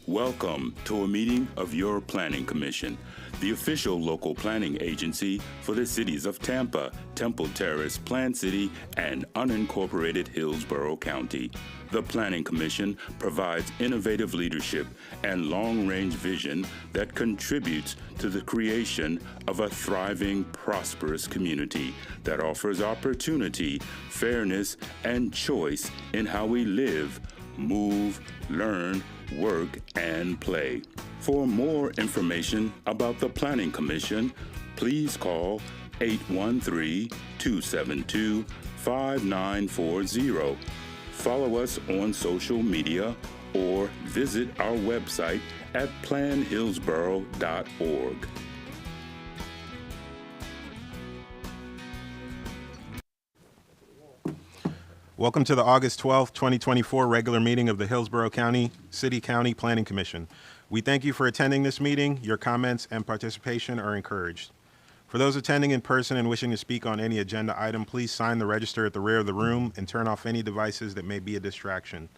Welcome to a meeting of your Planning Commission, the official local planning agency for the cities of Tampa, Temple Terrace, Plant City, and unincorporated Hillsborough County. The Planning Commission provides innovative leadership and long-range vision that contributes to the creation of a thriving, prosperous community that offers opportunity, fairness, and choice in how we live, move, learn, work, and play. For more information about the Planning Commission, please call 813-272-5940. Follow us on social media or visit our website at planhillsborough.org. Welcome to the August 12th, 2024 regular meeting of the Hillsborough County City-County Planning Commission. We thank you for attending this meeting. Your comments and participation are encouraged. For those attending in person and wishing to speak on any agenda item, please sign the register at the rear of the room and turn off any devices that may be a distraction.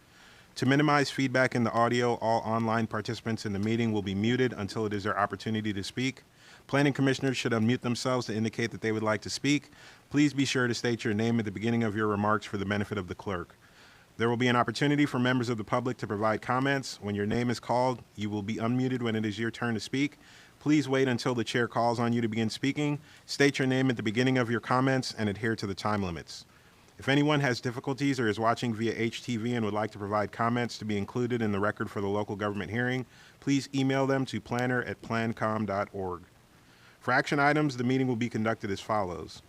To minimize feedback in the audio, all online participants in the meeting will be muted until it is their opportunity to speak. Planning commissioners should unmute themselves to indicate that they would like to speak. Please be sure to state your name at the beginning of your remarks for the benefit of the clerk. There will be an opportunity for members of the public to provide comments. When your name is called, you will be unmuted when it is your turn to speak. Please wait until the chair calls on you to begin speaking. State your name at the beginning of your comments and adhere to the time limits. If anyone has difficulties or is watching via HTV and would like to provide comments to be included in the record for the local government hearing, please email them to planner@plancom.org. For action items, the meeting will be conducted as follows.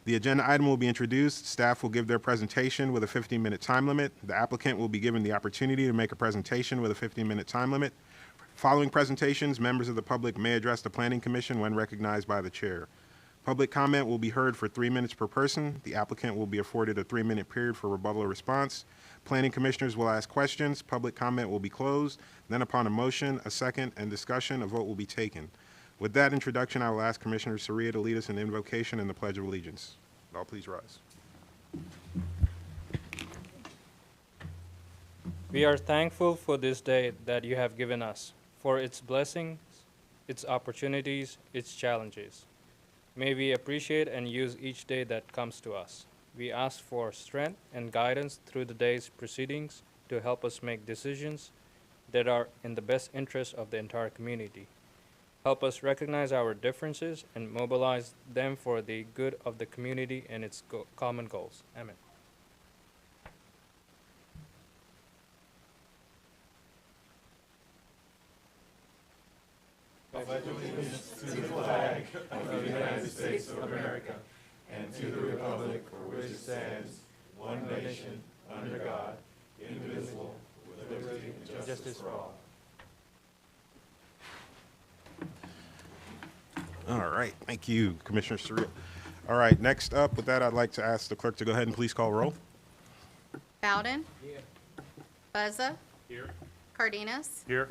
The agenda item will be introduced. Staff will give their presentation with a 15-minute time limit. The applicant will be given the opportunity to make a presentation with a 15-minute time limit. Following presentations, members of the public may address the Planning Commission when recognized by the chair. Public comment will be heard for 3 minutes per person. The applicant will be afforded a 3-minute period for rebuttal or response. Planning commissioners will ask questions. Public comment will be closed. Then upon a motion, a second, and discussion, a vote will be taken. With that introduction, I will ask Commissioner Soria to lead us in invocation and the Pledge of Allegiance. All please rise. We are thankful for this day that you have given us, for its blessings, its opportunities, its challenges. May we appreciate and use each day that comes to us. We ask for strength and guidance through the day's proceedings to help us make decisions that are in the best interest of the entire community. Help us recognize our differences and mobilize them for the good of the community and its common goals. Amen. I pledge allegiance to the flag of the United States of America and to the republic for which it stands, one nation, under God, indivisible, with liberty and justice for all. All right, thank you, Commissioner Soria. All right, next up, with that, I'd like to ask the clerk to go ahead and please call roll. Bowden. Here. Buzza. Here. Cardenas. Here.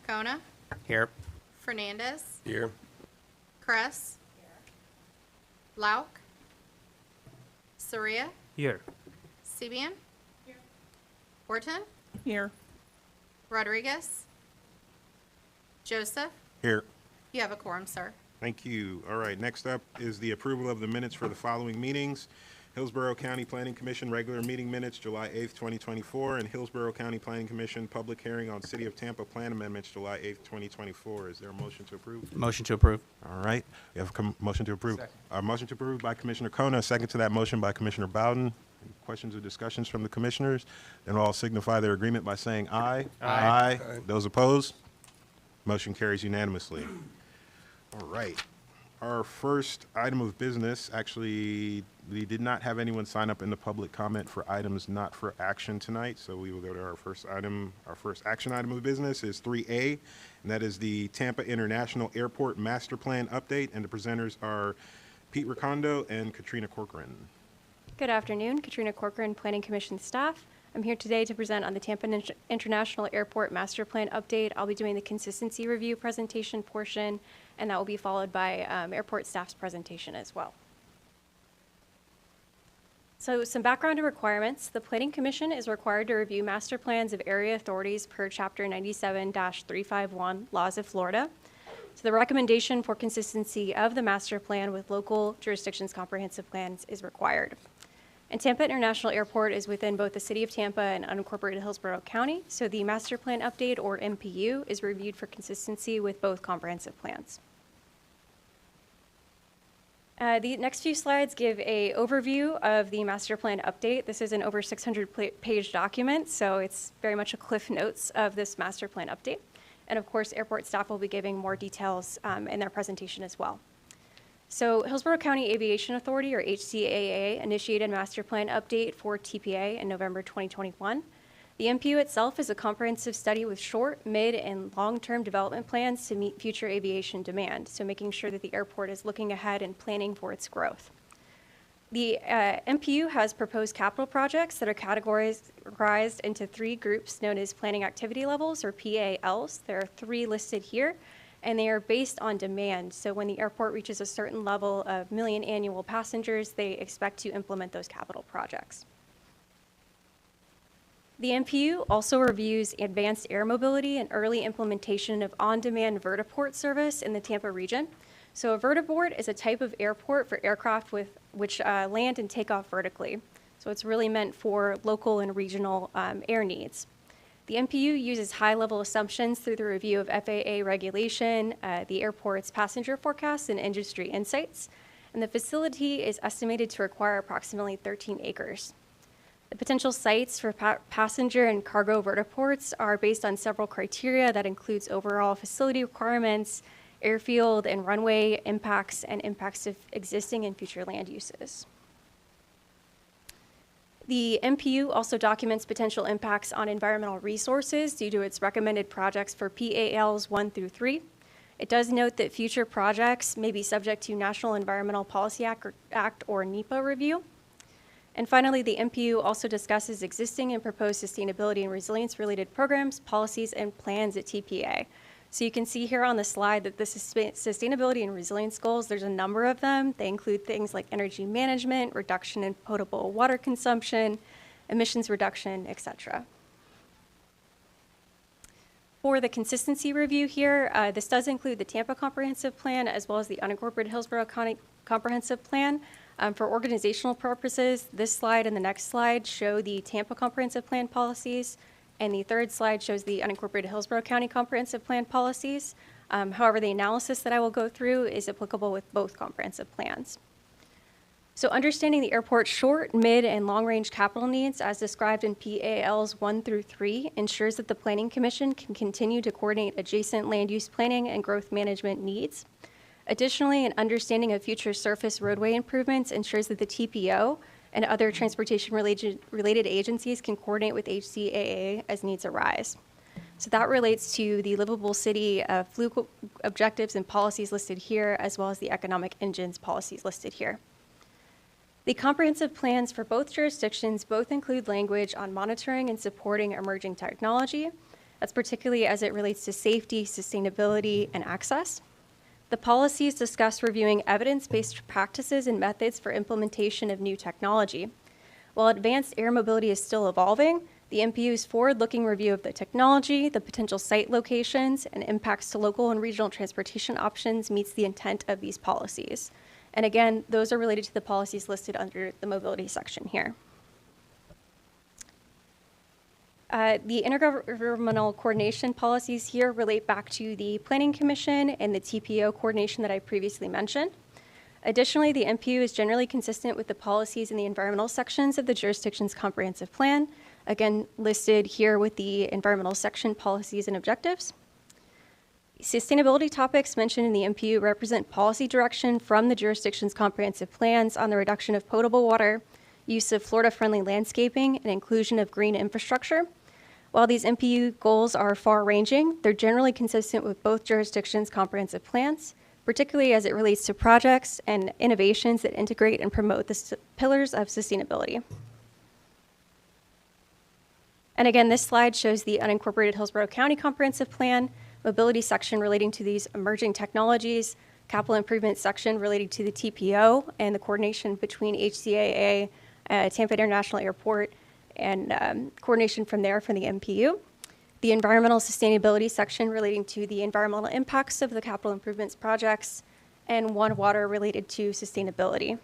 Kona. Here. Fernandez. Here. Kress. Lauk. Soria. Here. Sebian. Here. Horton. Here. Rodriguez. Joseph. Here. You have a quorum, sir. Thank you. All right, next up is the approval of the minutes for the following meetings. Hillsborough County Planning Commission regular meeting minutes, July 8th, 2024, and Hillsborough County Planning Commission public hearing on City of Tampa Plan Amendments, July 8th, 2024. Is there a motion to approve? Motion to approve. All right, we have a motion to approve. A motion to approve by Commissioner Kona, a second to that motion by Commissioner Bowden. Any questions or discussions from the commissioners? Then all signify their agreement by saying aye. Aye. Those opposed? Motion carries unanimously. All right. Our first item of business, actually, we did not have anyone sign up in the public comment for items not for action tonight, so we will go to our first item. Our first action item of business is 3A, and that is the Tampa International Airport Master Plan update, and the presenters are Pete Ricondo and Katrina Corcoran. Good afternoon, Katrina Corcoran, Planning Commission staff. I'm here today to present on the Tampa International Airport Master Plan update. I'll be doing the consistency review presentation portion, and that will be followed by airport staff's presentation as well. So some background and requirements. The Planning Commission is required to review master plans of area authorities per Chapter 97-351 Laws of Florida. So the recommendation for consistency of the master plan with local jurisdictions' comprehensive plans is required. And Tampa International Airport is within both the City of Tampa and unincorporated Hillsborough County, so the master plan update, or MPU, is reviewed for consistency with both comprehensive plans. The next few slides give an overview of the master plan update. This is an over 600-page document, so it's very much a cliff notes of this master plan update. And of course, airport staff will be giving more details in their presentation as well. So Hillsborough County Aviation Authority, or HCAA, initiated a master plan update for TPA in November 2021. The MPU itself is a comprehensive study with short, mid, and long-term development plans to meet future aviation demand, so making sure that the airport is looking ahead and planning for its growth. The MPU has proposed capital projects that are categorized into 3 groups known as planning activity levels, or PALs. There are 3 listed here, and they are based on demand. So when the airport reaches a certain level of million annual passengers, they expect to implement those capital projects. The MPU also reviews advanced air mobility and early implementation of on-demand vertiport service in the Tampa region. So a vertiport is a type of airport for aircraft which land and take off vertically. So it's really meant for local and regional air needs. The MPU uses high-level assumptions through the review of FAA regulation, the airport's passenger forecasts, and industry insights. And the facility is estimated to require approximately 13 acres. The potential sites for passenger and cargo vertiports are based on several criteria that includes overall facility requirements, airfield and runway impacts, and impacts of existing and future land uses. The MPU also documents potential impacts on environmental resources due to its recommended projects for PALs 1 through 3. It does note that future projects may be subject to National Environmental Policy Act or NEPA review. And finally, the MPU also discusses existing and proposed sustainability and resilience-related programs, policies, and plans at TPA. So you can see here on the slide that the sustainability and resilience goals, there's a number of them. They include things like energy management, reduction in potable water consumption, emissions reduction, etc. For the consistency review here, this does include the Tampa Comprehensive Plan as well as the unincorporated Hillsborough County Comprehensive Plan. For organizational purposes, this slide and the next slide show the Tampa Comprehensive Plan policies, and the third slide shows the unincorporated Hillsborough County Comprehensive Plan policies. However, the analysis that I will go through is applicable with both comprehensive plans. So understanding the airport's short, mid, and long-range capital needs as described in PALs 1 through 3 ensures that the Planning Commission can continue to coordinate adjacent land use planning and growth management needs. Additionally, an understanding of future surface roadway improvements ensures that the TPO and other transportation-related agencies can coordinate with HCAA as needs arise. So that relates to the livable city fluke objectives and policies listed here, as well as the economic engines policies listed here. The comprehensive plans for both jurisdictions both include language on monitoring and supporting emerging technology. That's particularly as it relates to safety, sustainability, and access. The policies discuss reviewing evidence-based practices and methods for implementation of new technology. While advanced air mobility is still evolving, the MPU's forward-looking review of the technology, the potential site locations, and impacts to local and regional transportation options meets the intent of these policies. And again, those are related to the policies listed under the mobility section here. The intergovernmental coordination policies here relate back to the Planning Commission and the TPO coordination that I previously mentioned. Additionally, the MPU is generally consistent with the policies in the environmental sections of the jurisdiction's comprehensive plan, again listed here with the environmental section policies and objectives. Sustainability topics mentioned in the MPU represent policy direction from the jurisdiction's comprehensive plans on the reduction of potable water, use of Florida-friendly landscaping, and inclusion of green infrastructure. While these MPU goals are far-ranging, they're generally consistent with both jurisdictions' comprehensive plans, particularly as it relates to projects and innovations that integrate and promote the pillars of sustainability. And again, this slide shows the unincorporated Hillsborough County Comprehensive Plan, mobility section relating to these emerging technologies, capital improvement section relating to the TPO and the coordination between HCAA, Tampa International Airport, and coordination from there from the MPU. The environmental sustainability section relating to the environmental impacts of the capital improvements projects, and one water related to sustainability.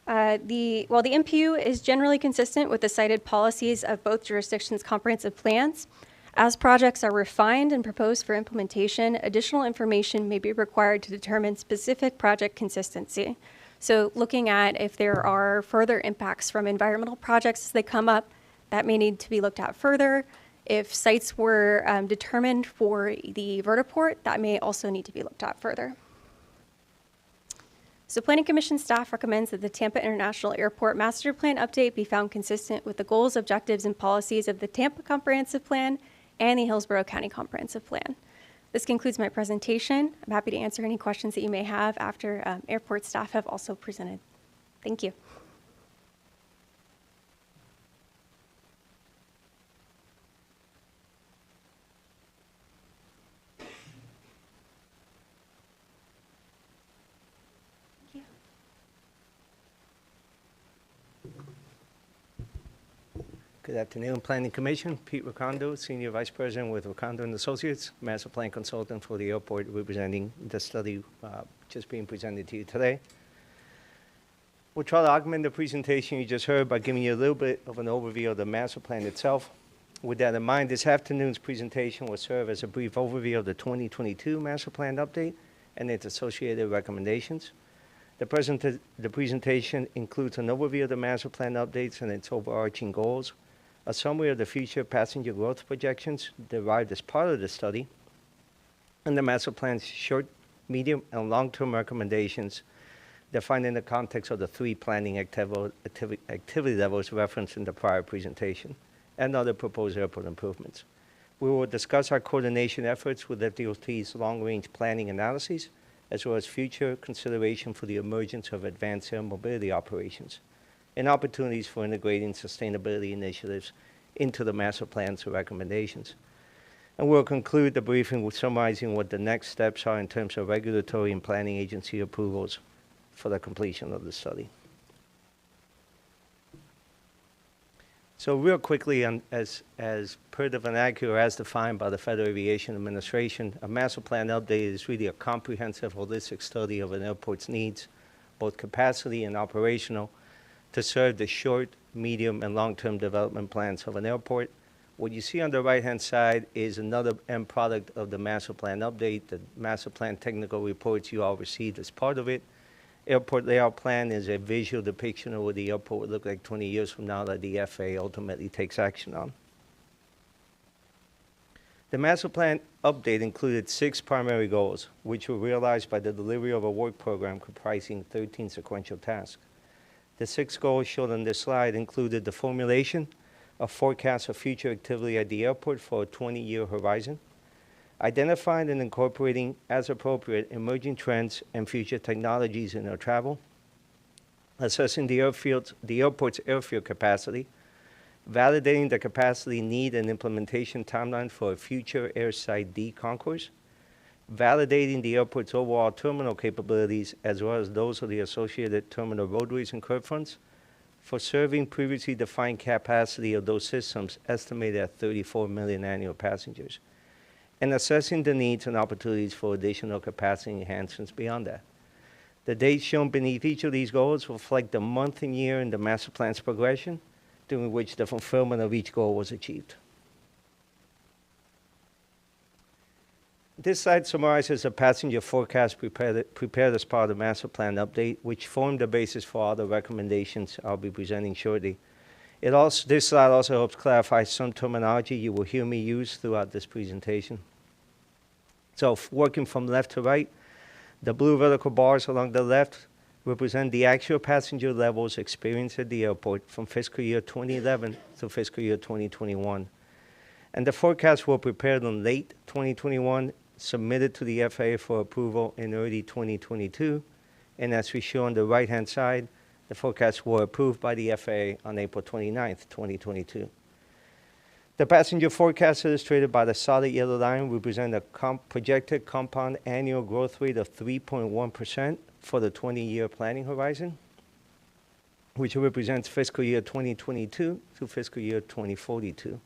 The MPU is generally consistent with the cited policies of both jurisdictions' comprehensive plans. As projects are refined and proposed for implementation, additional information may be required to determine specific project consistency. So looking at if there are further impacts from environmental projects as they come up, that may need to be looked at further. If sites were determined for the vertiport, that may also need to be looked at further. So Planning Commission staff recommends that the Tampa International Airport Master Plan update be found consistent with the goals, objectives, and policies of the Tampa Comprehensive Plan and the Hillsborough County Comprehensive Plan. This concludes my presentation. I'm happy to answer any questions that you may have after airport staff have also presented. Thank you. Good afternoon, Planning Commission. Pete Ricondo, Senior Vice President with Ricondo and Associates, Master Plan Consultant for the airport, representing the study just being presented to you today. We'll try to augment the presentation you just heard by giving you a little bit of an overview of the master plan itself. With that in mind, this afternoon's presentation will serve as a brief overview of the 2022 master plan update and its associated recommendations. The presentation includes an overview of the master plan updates and its overarching goals, a summary of the future passenger growth projections derived as part of the study, and the master plan's short, medium, and long-term recommendations defined in the context of the three planning activity levels referenced in the prior presentation, and other proposed airport improvements. We will discuss our coordination efforts with FDOT's long-range planning analyses, as well as future consideration for the emergence of advanced air mobility operations, and opportunities for integrating sustainability initiatives into the master plan's recommendations. And we'll conclude the briefing with summarizing what the next steps are in terms of regulatory and planning agency approvals for the completion of the study. So real quickly, as per the vernacular as defined by the Federal Aviation Administration, a master plan update is really a comprehensive, holistic study of an airport's needs, both capacity and operational, to serve the short, medium, and long-term development plans of an airport. What you see on the right-hand side is another end product of the master plan update, the master plan technical reports you all received as part of it. Airport layout plan is a visual depiction of what the airport would look like 20 years from now that the FAA ultimately takes action on. The master plan update included 6 primary goals, which were realized by the delivery of a work program comprising 13 sequential tasks. The 6 goals shown on this slide included the formulation of forecasts of future activity at the airport for a 20-year horizon, identifying and incorporating, as appropriate, emerging trends and future technologies in air travel, assessing the airport's airfield capacity, validating the capacity need and implementation timeline for a future Airside D concourse, validating the airport's overall terminal capabilities as well as those of the associated terminal roadways and curb fronts for serving previously defined capacity of those systems estimated at 34 million annual passengers, and assessing the needs and opportunities for additional capacity enhancements beyond that. The dates shown beneath each of these goals reflect the month and year in the master plan's progression during which the fulfillment of each goal was achieved. This slide summarizes a passenger forecast prepared as part of the master plan update, which formed the basis for all the recommendations I'll be presenting shortly. This slide also helps clarify some terminology you will hear me use throughout this presentation. So working from left to right, the blue vertical bars along the left represent the actual passenger levels experienced at the airport from fiscal year 2011 to fiscal year 2021. And the forecasts were prepared in late 2021, submitted to the FAA for approval in early 2022, and as we show on the right-hand side, the forecasts were approved by the FAA on April 29th, 2022. The passenger forecast illustrated by the solid yellow line represent a projected compound annual growth rate of 3.1% for the 20-year planning horizon. which represents fiscal year 2022 to fiscal year 2042.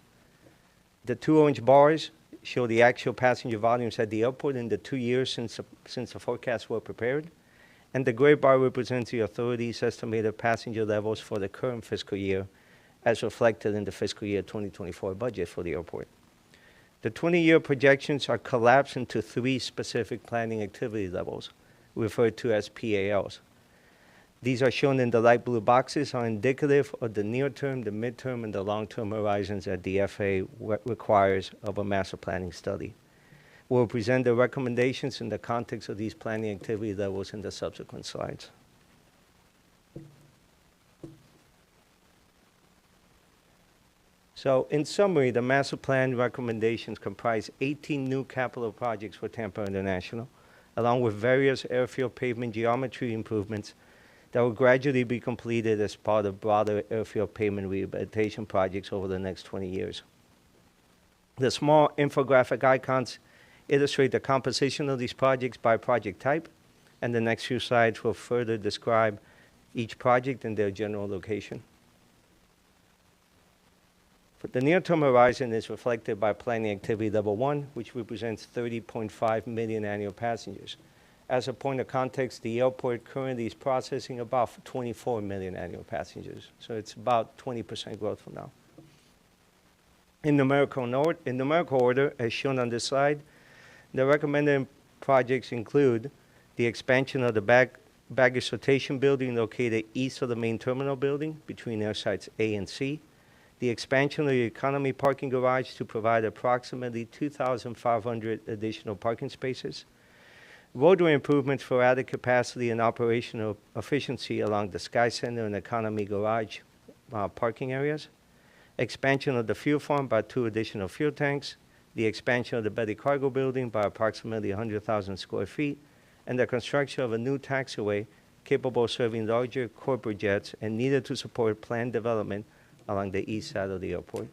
The two orange bars show the actual passenger volumes at the airport in the 2 years since the forecasts were prepared, and the gray bar represents the authority's estimated passenger levels for the current fiscal year as reflected in the fiscal year 2024 budget for the airport. The 20-year projections are collapsed into 3 specific planning activity levels, referred to as PALs. These are shown in the light blue boxes, are indicative of the near-term, the mid-term, and the long-term horizons that the FAA requires of a master planning study. We'll present the recommendations in the context of these planning activity levels in the subsequent slides. So, in summary, the master plan recommendations comprise 18 new capital projects for Tampa International, along with various airfield pavement geometry improvements that will gradually be completed as part of broader airfield pavement rehabilitation projects over the next 20 years. The small infographic icons illustrate the composition of these projects by project type, and the next few slides will further describe each project and their general location. The near-term horizon is reflected by planning activity level 1, which represents 30.5 million annual passengers. As a point of context, the airport currently is processing about 24 million annual passengers, so it's about 20% growth from now. In numerical order, as shown on this slide, the recommended projects include the expansion of the baggage sortation building located east of the main terminal building between airsides A and C, the expansion of the economy parking garage to provide approximately 2,500 additional parking spaces, roadway improvements for added capacity and operational efficiency along the Sky Center and economy garage parking areas, expansion of the fuel farm by 2 additional fuel tanks, the expansion of the Betty Cargo building by approximately 100,000 square feet, and the construction of a new taxiway capable of serving larger corporate jets and needed to support planned development along the east side of the airport.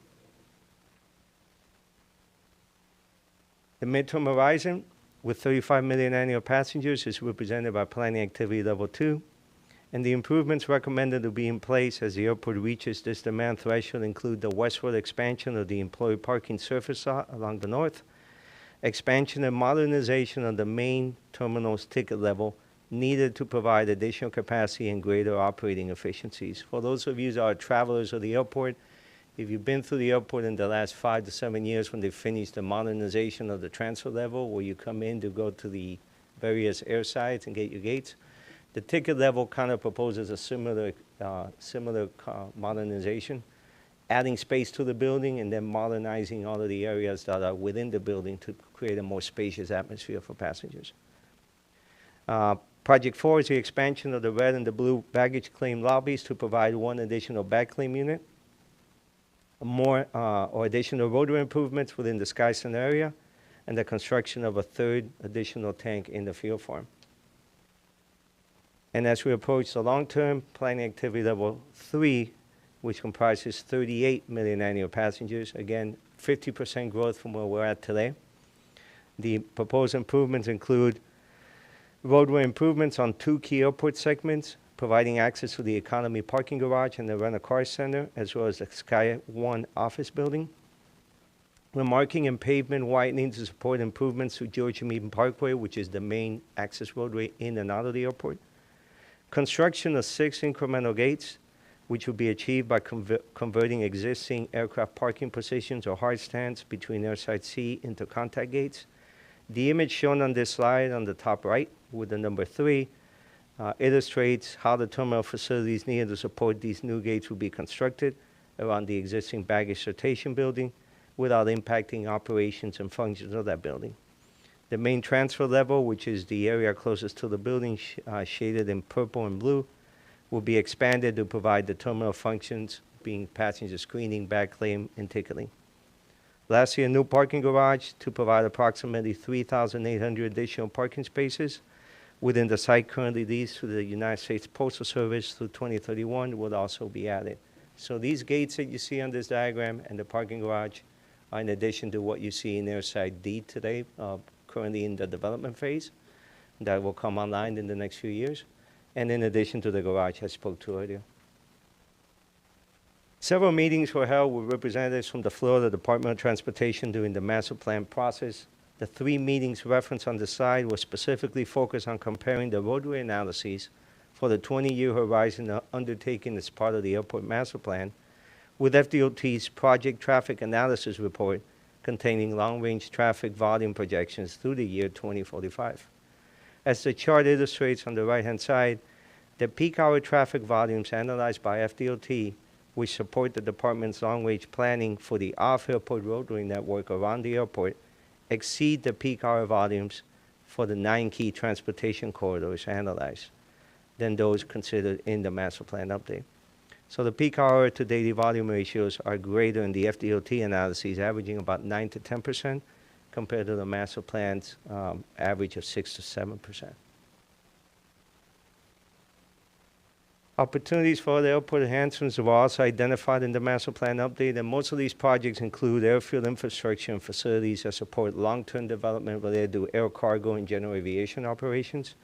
The midterm horizon, with 35 million annual passengers, is represented by planning activity level 2, and the improvements recommended to be in place as the airport reaches this demand threshold include the westward expansion of the employee parking surface lot along the north, expansion and modernization of the main terminal's ticket level needed to provide additional capacity and greater operating efficiencies. For those of you that are travelers of the airport, if you've been through the airport in the last 5 to 7 years when they finished the modernization of the transfer level, where you come in to go to the various airsides and get your gates, the ticket level kind of proposes a similar modernization, adding space to the building and then modernizing all of the areas that are within the building to create a more spacious atmosphere for passengers. Project 4 is the expansion of the red and the blue baggage claim lobbies to provide 1 additional bag claim unit, more or additional roadway improvements within the Sky Center area, and the construction of a 3rd additional tank in the field farm. And as we approach the long-term planning activity level 3, which comprises 38 million annual passengers, again, 50% growth from where we're at today. The proposed improvements include roadway improvements on 2 key airport segments, providing access to the economy parking garage and the rent-a-car center, as well as the Sky One office building. Remarking and pavement widening to support improvements to George M. Eden Parkway, which is the main access roadway in and out of the airport. Construction of 6 incremental gates, which will be achieved by converting existing aircraft parking positions or hard stands between airside C into contact gates. The image shown on this slide on the top right with the number 3 illustrates how the terminal facilities needed to support these new gates will be constructed around the existing baggage sortation building without impacting operations and functions of that building. The main transfer level, which is the area closest to the building shaded in purple and blue, will be expanded to provide the terminal functions being passenger screening, bag claim, and ticketing. Lastly, a new parking garage to provide approximately 3,800 additional parking spaces within the site currently leased to the United States Postal Service through 2031 will also be added. So these gates that you see on this diagram and the parking garage are in addition to what you see in airside D today, currently in the development phase, that will come online in the next few years, and in addition to the garage I spoke to earlier. Several meetings were held with representatives from the Florida Department of Transportation during the master plan process. The 3 meetings referenced on the side were specifically focused on comparing the roadway analyses for the 20-year horizon undertaken as part of the airport master plan with FDOT's project traffic analysis report containing long-range traffic volume projections through the year 2045. As the chart illustrates on the right-hand side, the peak hour traffic volumes analyzed by FDOT, which support the department's long-range planning for the off-airport roadway network around the airport, exceed the peak hour volumes for the 9 key transportation corridors analyzed than those considered in the master plan update. So the peak hour to daily volume ratios are greater in the FDOT analyses, averaging about 9 to 10% compared to the master plan's average of 6 to 7%. Opportunities for the airport enhancements were also identified in the master plan update, and most of these projects include airfield infrastructure and facilities that support long-term development related to air cargo and general aviation operations.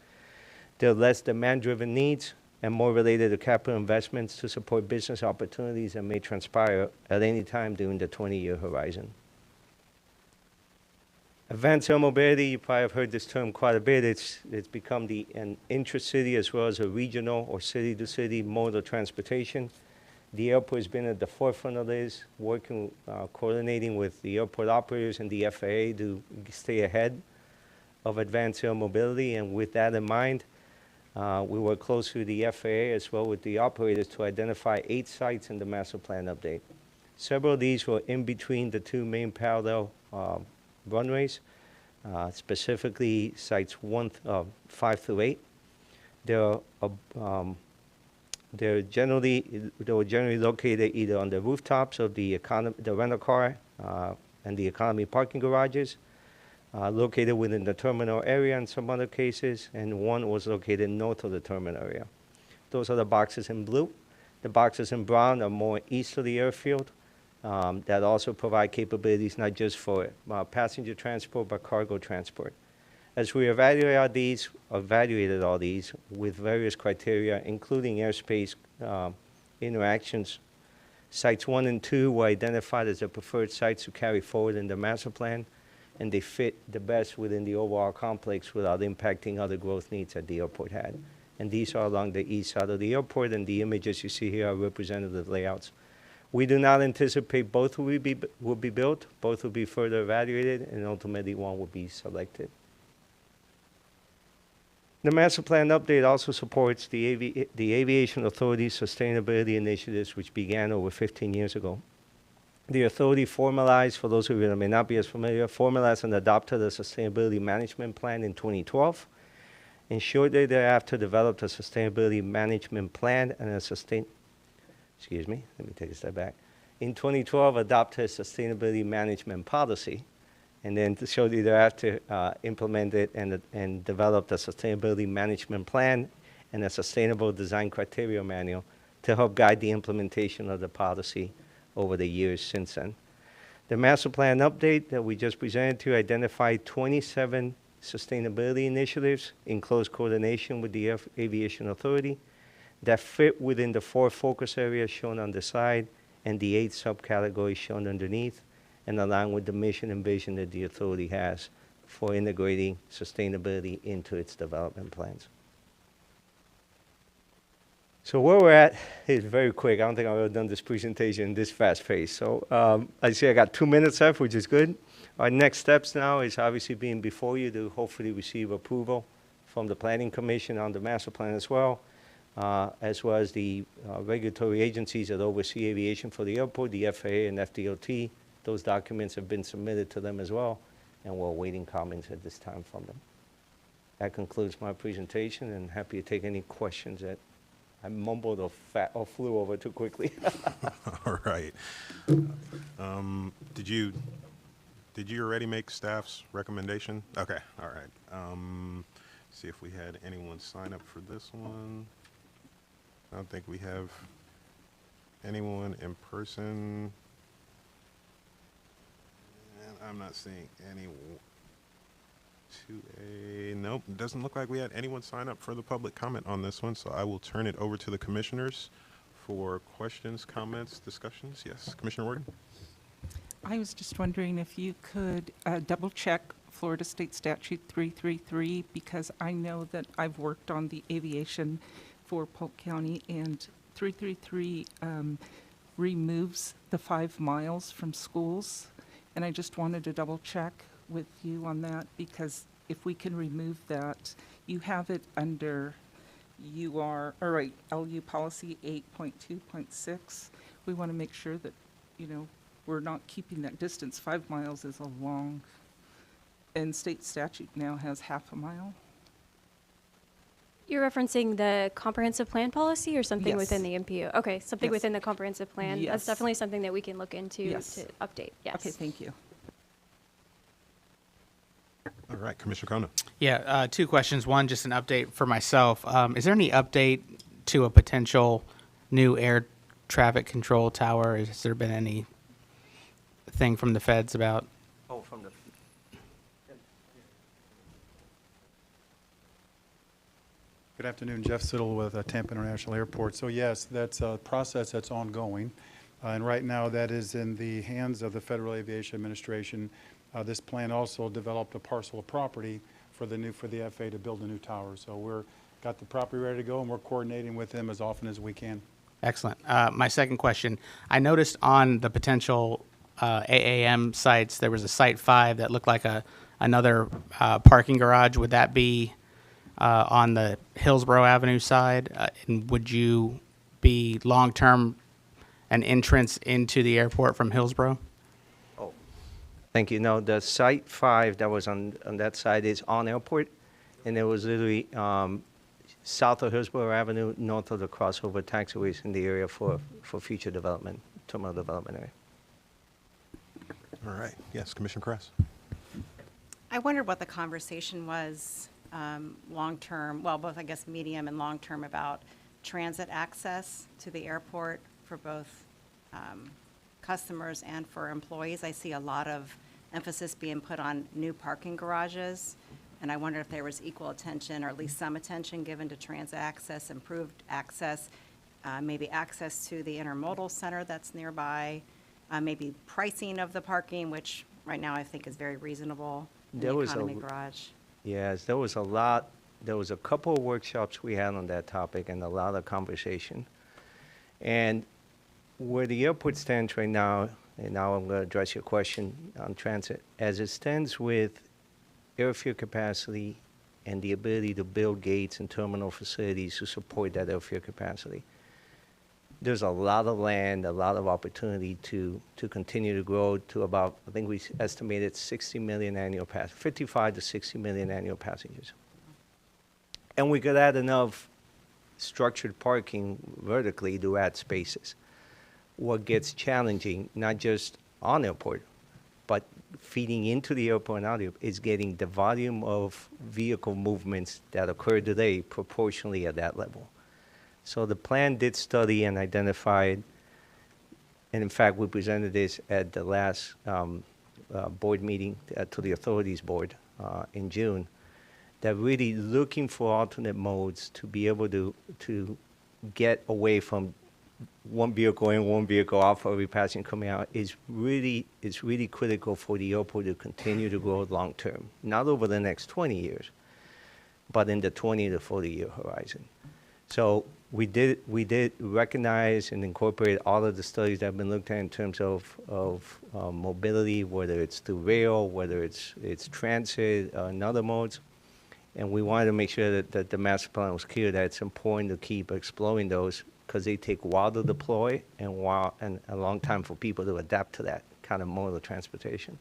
There are less demand-driven needs and more related to capital investments to support business opportunities that may transpire at any time during the 20-year horizon. Advanced air mobility, you probably have heard this term quite a bit. It's become an intra-city as well as a regional or city-to-city mode of transportation. The airport has been at the forefront of this, working, coordinating with the airport operators and the FAA to stay ahead of advanced air mobility. And with that in mind, we work closely with the FAA as well with the operators to identify 8 sites in the master plan update. Several of these were in between the 2 main parallel runways, specifically sites 5 through 8. They were generally located either on the rooftops of the rental car and the economy parking garages, located within the terminal area in some other cases, and one was located north of the terminal area. Those are the boxes in blue. The boxes in brown are more east of the airfield. That also provide capabilities not just for passenger transport, but cargo transport. As we evaluated all these with various criteria, including airspace interactions, sites 1 and 2 were identified as the preferred sites to carry forward in the master plan, and they fit the best within the overall complex without impacting other growth needs that the airport had. And these are along the east side of the airport, and the images you see here are representative layouts. We do not anticipate both will be built, both will be further evaluated, and ultimately one will be selected. The master plan update also supports the Aviation Authority's sustainability initiatives, which began over 15 years ago. The authority formalized, for those of you that may not be as familiar, formalized and adopted a sustainability management plan in 2012, and shortly thereafter developed a sustainability management plan and in 2012, adopted a sustainability management policy, and then shortly thereafter implemented and developed a sustainability management plan and a sustainable design criteria manual to help guide the implementation of the policy over the years since then. The master plan update that we just presented to identified 27 sustainability initiatives in close coordination with the Aviation Authority that fit within the 4 focus areas shown on the side and the 8 subcategories shown underneath, and align with the mission and vision that the authority has for integrating sustainability into its development plans. So where we're at is very quick. I don't think I've ever done this presentation this fast paced. So I see I got 2 minutes left, which is good. Our next steps now is obviously being before you to hopefully receive approval from the Planning Commission on the master plan as well as the regulatory agencies that oversee aviation for the airport, the FAA and FDOT. Those documents have been submitted to them as well, and we're awaiting comments at this time from them. That concludes my presentation, and happy to take any questions that I mumbled or flew over too quickly. All right. Did you already make staff's recommendation? Okay, all right. See if we had anyone sign up for this one. I don't think we have anyone in person. And I'm not seeing any 2A. Nope, it doesn't look like we had anyone sign up for the public comment on this one, so I will turn it over to the commissioners for questions, comments, discussions. Yes, Commissioner Wharton? I was just wondering if you could double-check Florida State Statute 333, because I know that I've worked on the aviation for Polk County, and 333 removes the 5 miles from schools. And I just wanted to double-check with you on that, because if we can remove that, you have it under LU policy 8.2.6. We want to make sure that, we're not keeping that distance. 5 miles is a long, and state statute now has half a mile. You're referencing the comprehensive plan policy or something Yes. within the MPO? Okay, something Yes. within the comprehensive plan. That's Yes. definitely something that we can look into Yes. to update, yes. Okay, thank you. All right, Commissioner Kona. Yeah, 2 questions. One, just an update for myself. Is there any update to a potential new air traffic control tower? Has there been any thing from the feds about? Oh, from the, Good afternoon, Jeff Siddle with Tampa International Airport. So yes, that's a process that's ongoing. And right now that is in the hands of the Federal Aviation Administration. This plan also developed a parcel of property for the FAA to build a new tower. So got the property ready to go, and we're coordinating with them as often as we can. Excellent. My second question, I noticed on the potential AAM sites, there was a Site 5 that looked like another parking garage. Would that be on the Hillsborough Avenue side? And would you be long-term an entrance into the airport from Hillsborough? oh, thank you. No, the Site 5 that was on that side is on airport, and it was literally south of Hillsborough Avenue, north of the crossover taxiways in the area for future development, terminal development area. All right, yes, Commissioner Kress. I wondered what the conversation was long-term, well, both, I guess, medium and long-term about transit access to the airport for both customers and for employees. I see a lot of emphasis being put on new parking garages, and I wonder if there was equal attention, or at least some attention given to transit access, improved access, maybe access to the intermodal center that's nearby, maybe pricing of the parking, which right now I think is very reasonable in There the was economy garage. Yes, there was a lot. There was a couple of workshops we had on that topic and a lot of conversation. And where the airport stands right now, and now I'm going to address your question on transit, as it stands with airfield capacity and the ability to build gates and terminal facilities to support that airfield capacity, there's a lot of land, a lot of opportunity to continue to grow to about, I think we estimated 60 million annual 55 to 60 million annual passengers. And we could add enough structured parking vertically to add spaces. What gets challenging, not just on airport, but feeding into the airport and out of the airport, is getting the volume of vehicle movements that occur today proportionally at that level. So the plan did study and identified, and in fact, we presented this at the last board meeting to the authorities board in June, that really looking for alternate modes to be able to get away from one vehicle in, one vehicle out for every passenger coming out is really critical for the airport to continue to grow long term, not over the next 20 years, but in the 20 to 40 year horizon. So we did recognize and incorporate all of the studies that have been looked at in terms of mobility, whether it's through rail, whether it's transit, and other modes. And we wanted to make sure that the master plan was clear that it's important to keep exploring those, because they take a while to deploy and a long time for people to adapt to that kind of mode of transportation.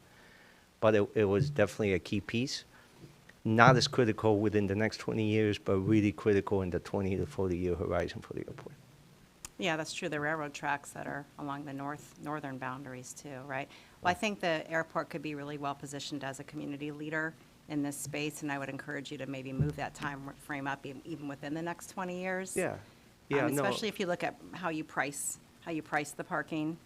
But it was definitely a key piece. Not as critical within the next 20 years, but really critical in the 20 to 40 year horizon for the airport. Yeah, that's true. The railroad tracks that are along the northern boundaries too, right? Well, I think the airport could be really well positioned as a community leader in this space, and I would encourage you to maybe move that time frame up even within the next 20 years. Yeah, no. Especially if you look at how you price the parking.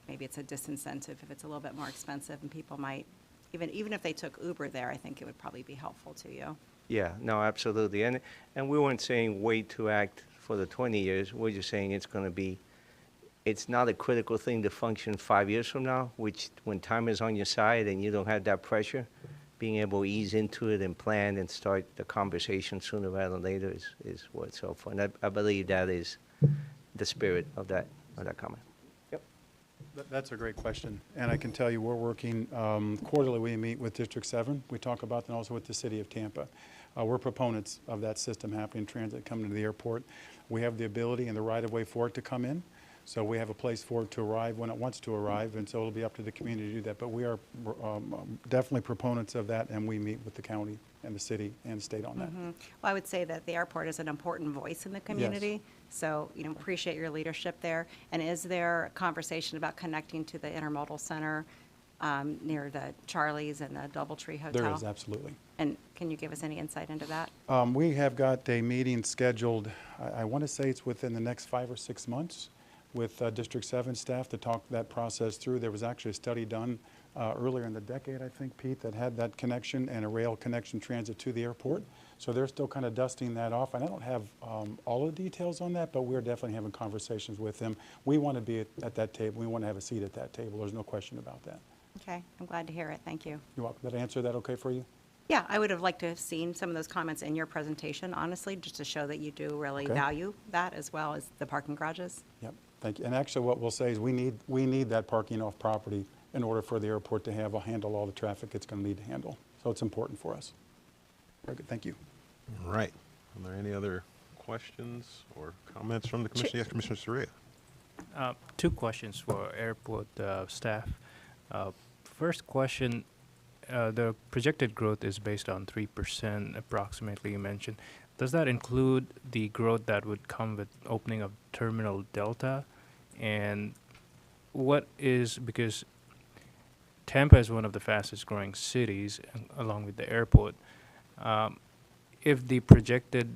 Maybe it's a disincentive if it's a little bit more expensive, and people might, even if they took Uber there, I think it would probably be helpful to you. Yeah, no, absolutely. And we weren't saying wait to act for the 20 years. We're just saying it's not a critical thing to function 5 years from now, which when time is on your side and you don't have that pressure, being able to ease into it and plan and start the conversation sooner rather than later is what's helpful. And I believe that is the spirit of that comment. Yep. That's a great question. And I can tell you we're working quarterly. We meet with District 7. We talk about that also with the City of Tampa. We're proponents of that system happening, transit coming to the airport. We have the ability and the right-of-way for it to come in. So we have a place for it to arrive when it wants to arrive, and so it'll be up to the community to do that. But we are definitely proponents of that, and we meet with the county and the city and state on that. Well, I would say that the airport is an important voice in the community. So, appreciate your leadership there. And is there a conversation about connecting to the intermodal center near the Charlie's and the Doubletree Hotel? There is, absolutely. And can you give us any insight into that? We have got a meeting scheduled, I want to say it's within the next 5 or 6 months, with District 7 staff to talk that process through. There was actually a study done earlier in the decade, I think, Pete, that had that connection and a rail connection transit to the airport. So they're still kind of dusting that off. And I don't have all the details on that, but we're definitely having conversations with them. We want to be at that table. We want to have a seat at that table. There's no question about that. Okay, I'm glad to hear it. Thank you. You're welcome. Did I answer that okay for you? Yeah, I would have liked to have seen some of those comments in your presentation, honestly, just to show that you do really Okay. value that as well as the parking garages. Yep, thank you. And actually what we'll say is we need that parking off property in order for the airport to handle all the traffic it's going to need to handle. So it's important for us. Very good, thank you. All right. Are there any other questions or comments from the commission? Yes, Commissioner Soria. Two questions for airport staff. First question, the projected growth is based on 3% approximately, you mentioned. Does that include the growth that would come with opening of Terminal Delta? And what is, because Tampa is one of the fastest growing cities along with the airport, if the projected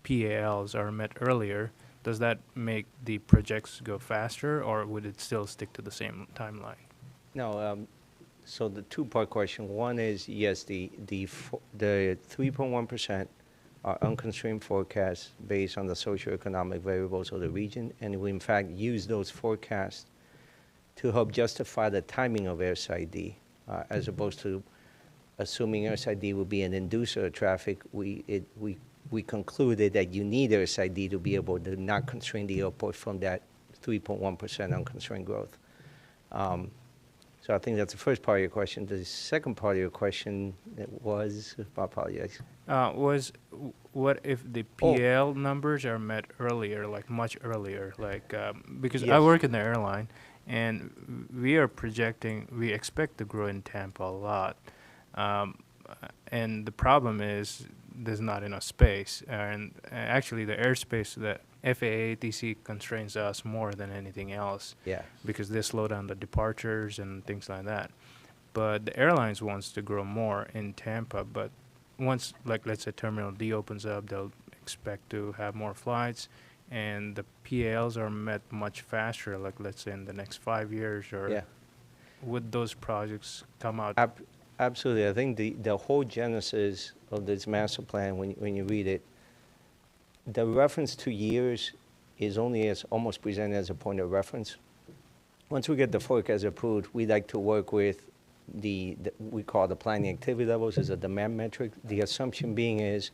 PALs are met earlier, does that make the projects go faster, or would it still stick to the same timeline? No, so the two-part question. One is, yes, the 3.1% are unconstrained forecasts based on the socioeconomic variables of the region, and we in fact use those forecasts to help justify the timing of airside D, as opposed to assuming airside D will be an inducer of traffic. We concluded that you need airside D to be able to not constrain the airport from that 3.1% unconstrained growth. So I think that's the first part of your question. The second part of your question was, I apologize. Was what if the PL numbers are met earlier, like much earlier, like because I Yes. work in the airline, and we expect to grow in Tampa a lot, and the problem is there's not enough space, and actually the airspace that FAA ATC constrains us more than anything else. Yeah. Because they slow down the departures and things like that. But the airlines wants to grow more in Tampa, but once, like, let's say Terminal D opens up, they'll expect to have more flights, and the PALs are met much faster, like, let's say in the next 5 years, or Yeah. would those projects come out? Absolutely. I think the whole genesis of this master plan, when you read it, the reference to years is only as almost presented as a point of reference. Once we get the forecast approved, we like to work with we call the planning activity levels as a demand metric. The assumption being is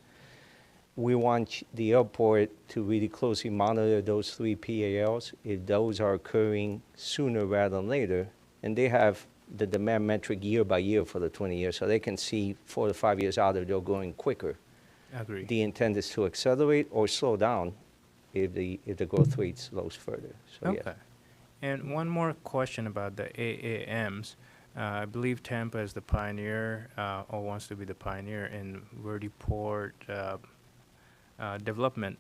we want the airport to really closely monitor those 3 PALs if those are occurring sooner rather than later. And they have the demand metric year by year for the 20 years, so they can see 4 to 5 years out if they're going quicker. Agree. The intent is to accelerate or slow down if the growth rate slows further. So, Okay. yeah. And one more question about the AAMs. I believe Tampa is the pioneer, or wants to be the pioneer in vertiport development.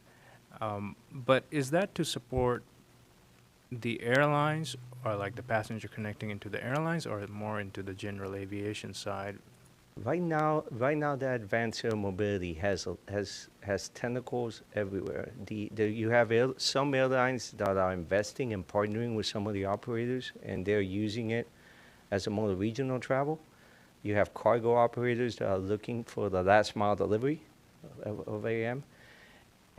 But is that to support the airlines, or like the passenger connecting into the airlines, or more into the general aviation side? Right now, the advanced air mobility has tentacles everywhere. You have some airlines that are investing and partnering with some of the operators, and they're using it as a mode of regional travel. You have cargo operators that are looking for the last mile delivery of AM.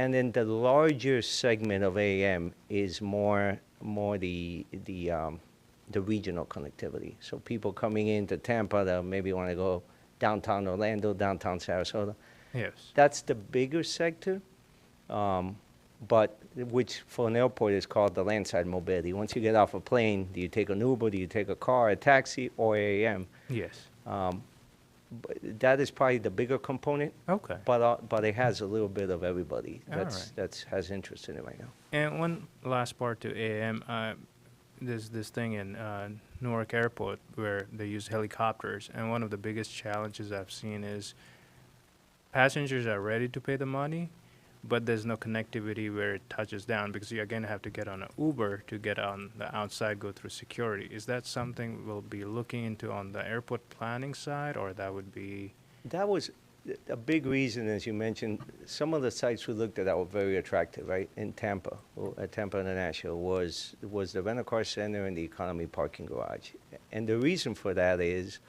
And then the larger segment of AAM is more the regional connectivity. So people coming into Tampa that maybe want to go downtown Orlando, downtown Sarasota. Yes. That's the bigger sector, but which for an airport is called the landside mobility. Once you get off a plane, do you take an Uber, do you take a car, a taxi, or AAM? Yes. But that is probably the bigger component. Okay. But it has a little bit of everybody All right. that's has interest in it right now. And one last part to AM, there's this thing in Newark Airport where they use helicopters, and one of the biggest challenges I've seen is passengers are ready to pay the money, but there's no connectivity where it touches down because you again have to get on an Uber to get on the outside, go through security. Is that something we'll be looking into on the airport planning side, or that would be? That was a big reason, as you mentioned. Some of the sites we looked at that were very attractive, right? In Tampa, at Tampa International, was the rental car center and the economy parking garage. And the reason for that is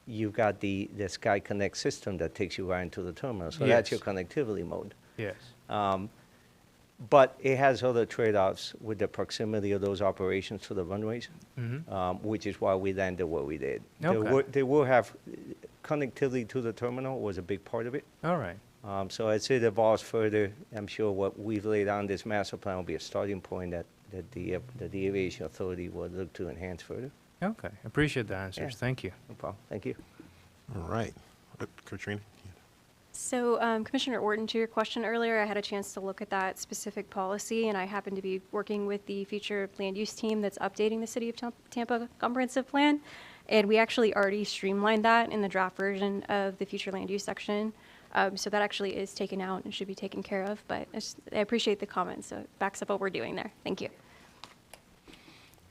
you've got the Sky Connect system that takes you right into the terminal. So that's your Yes. connectivity mode. Yes. But it has other trade-offs with the proximity of those operations to the runways, which is why we landed where we did. Okay. They will have connectivity to the terminal was a big part of it. All right. So as it evolves further, I'm sure what we've laid on this master plan will be a starting point that the Aviation Authority will look to enhance further. Okay. Appreciate the answers. Yeah. Thank you. No problem. Thank you. All right. Katrina? So, Commissioner Orton, to your question earlier, I had a chance to look at that specific policy, and I happen to be working with the future land use team that's updating the City of Tampa Comprehensive Plan, and we actually already streamlined that in the draft version of the future land use section. So that actually is taken out and should be taken care of, but I appreciate the comments, so it backs up what we're doing there. Thank you.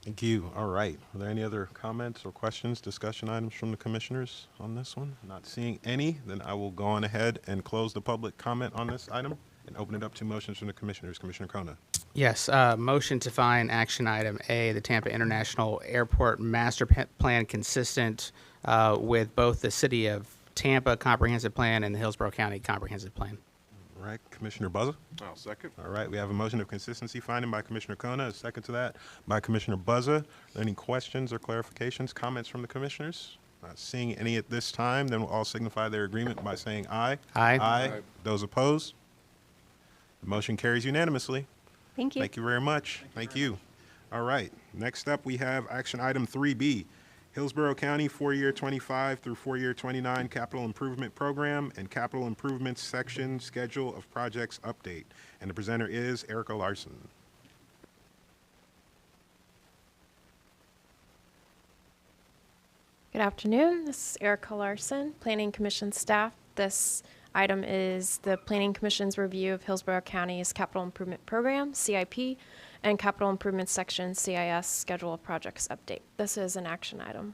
Thank you. All right. Are there any other comments or questions, discussion items from the commissioners on this one? Not seeing any, then I will go on ahead and close the public comment on this item and open it up to motions from the commissioners. Commissioner Kona. Yes, motion to find action item A, the Tampa International Airport Master Plan consistent with both the City of Tampa Comprehensive Plan and the Hillsborough County Comprehensive Plan. All right. Commissioner Buzzer? I'll second. All right. We have a motion of consistency finding by Commissioner Kona, a second to that by Commissioner Buzzer. Are there any questions or clarifications, comments from the commissioners? Not seeing any at this time, then we'll all signify their agreement by saying aye. Aye. Aye. Those opposed? The motion carries unanimously. Thank you. Thank you very much. Thank you. All right. Next up, we have action item 3B, Hillsborough County 4-year 25 through 4-year 29 Capital Improvement Program and Capital Improvements Section Schedule of Projects Update. And the presenter is Erica Larson. Good afternoon. This is Erica Larson, Planning Commission staff. This item is the Planning Commission's review of Hillsborough County's Capital Improvement Program, CIP, and Capital Improvement Section, CIS, Schedule of Projects Update. This is an action item.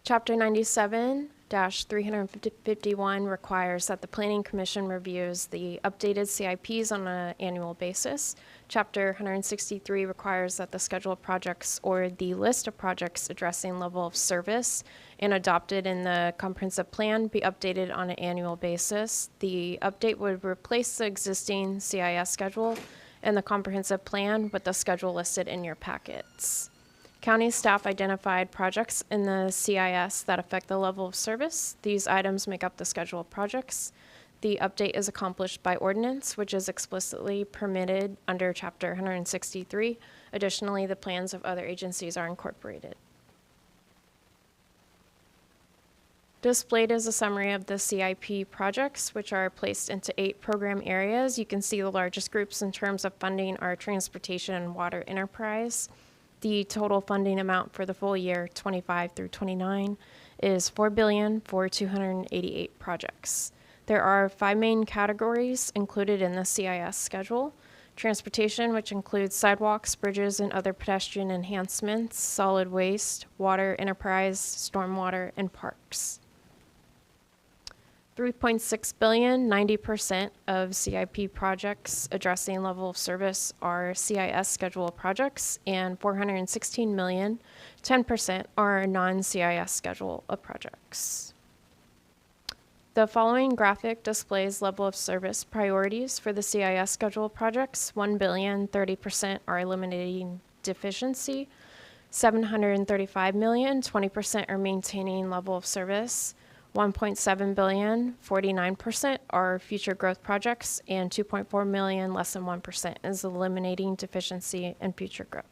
Chapter 97-351 requires that the Planning Commission reviews the updated CIPs on an annual basis. Chapter 163 requires that the schedule of projects or the list of projects addressing level of service and adopted in the comprehensive plan be updated on an annual basis. The update would replace the existing CIS schedule and the comprehensive plan with the schedule listed in your packets. County staff identified projects in the CIS that affect the level of service. These items make up the schedule of projects. The update is accomplished by ordinance, which is explicitly permitted under Chapter 163. Additionally, the plans of other agencies are incorporated. Displayed is a summary of the CIP projects, which are placed into 8 program areas. You can see the largest groups in terms of funding are transportation and water enterprise. The total funding amount for the full year 25 through 29 is $4 billion for 288 projects. There are 5 main categories included in the CIS schedule. Transportation, which includes sidewalks, bridges, and other pedestrian enhancements, solid waste, water enterprise, stormwater, and parks. $3.6 billion, 90% of CIP projects addressing level of service are CIS schedule projects, and $416 million, 10% are non-CIS schedule of projects. The following graphic displays level of service priorities for the CIS schedule projects. 1 billion, 30% are eliminating deficiency. 735 million, 20% are maintaining level of service. 1.7 billion, 49% are future growth projects, and 2.4 million, less than 1%, is eliminating deficiency and future growth.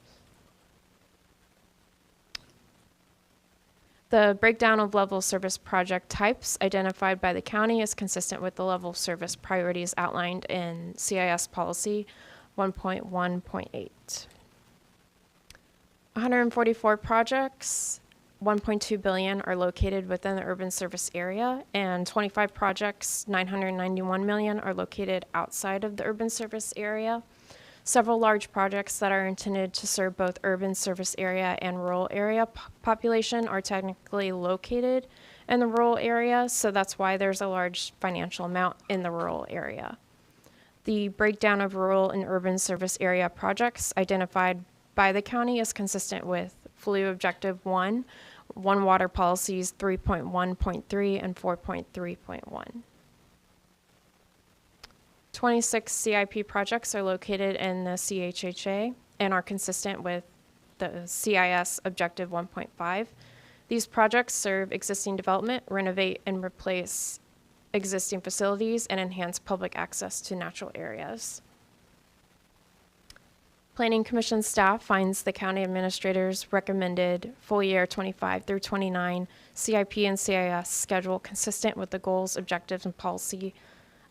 The breakdown of level of service project types identified by the county is consistent with the level of service priorities outlined in CIS policy 1.1.8. 144 projects, 1.2 billion are located within the urban service area, and 25 projects, 991 million, are located outside of the urban service area. Several large projects that are intended to serve both urban service area and rural area population are technically located in the rural area, so that's why there's a large financial amount in the rural area. The breakdown of rural and urban service area projects identified by the county is consistent with FLU Objective 1, One Water Policies 3.1.3 and 4.3.1. 26 CIP projects are located in the CHHA and are consistent with the CIS Objective 1.5. These projects serve existing development, renovate and replace existing facilities, and enhance public access to natural areas. Planning Commission staff finds the county administrator's recommended full year 25 through 29 CIP and CIS schedule consistent with the goals, objectives, and policy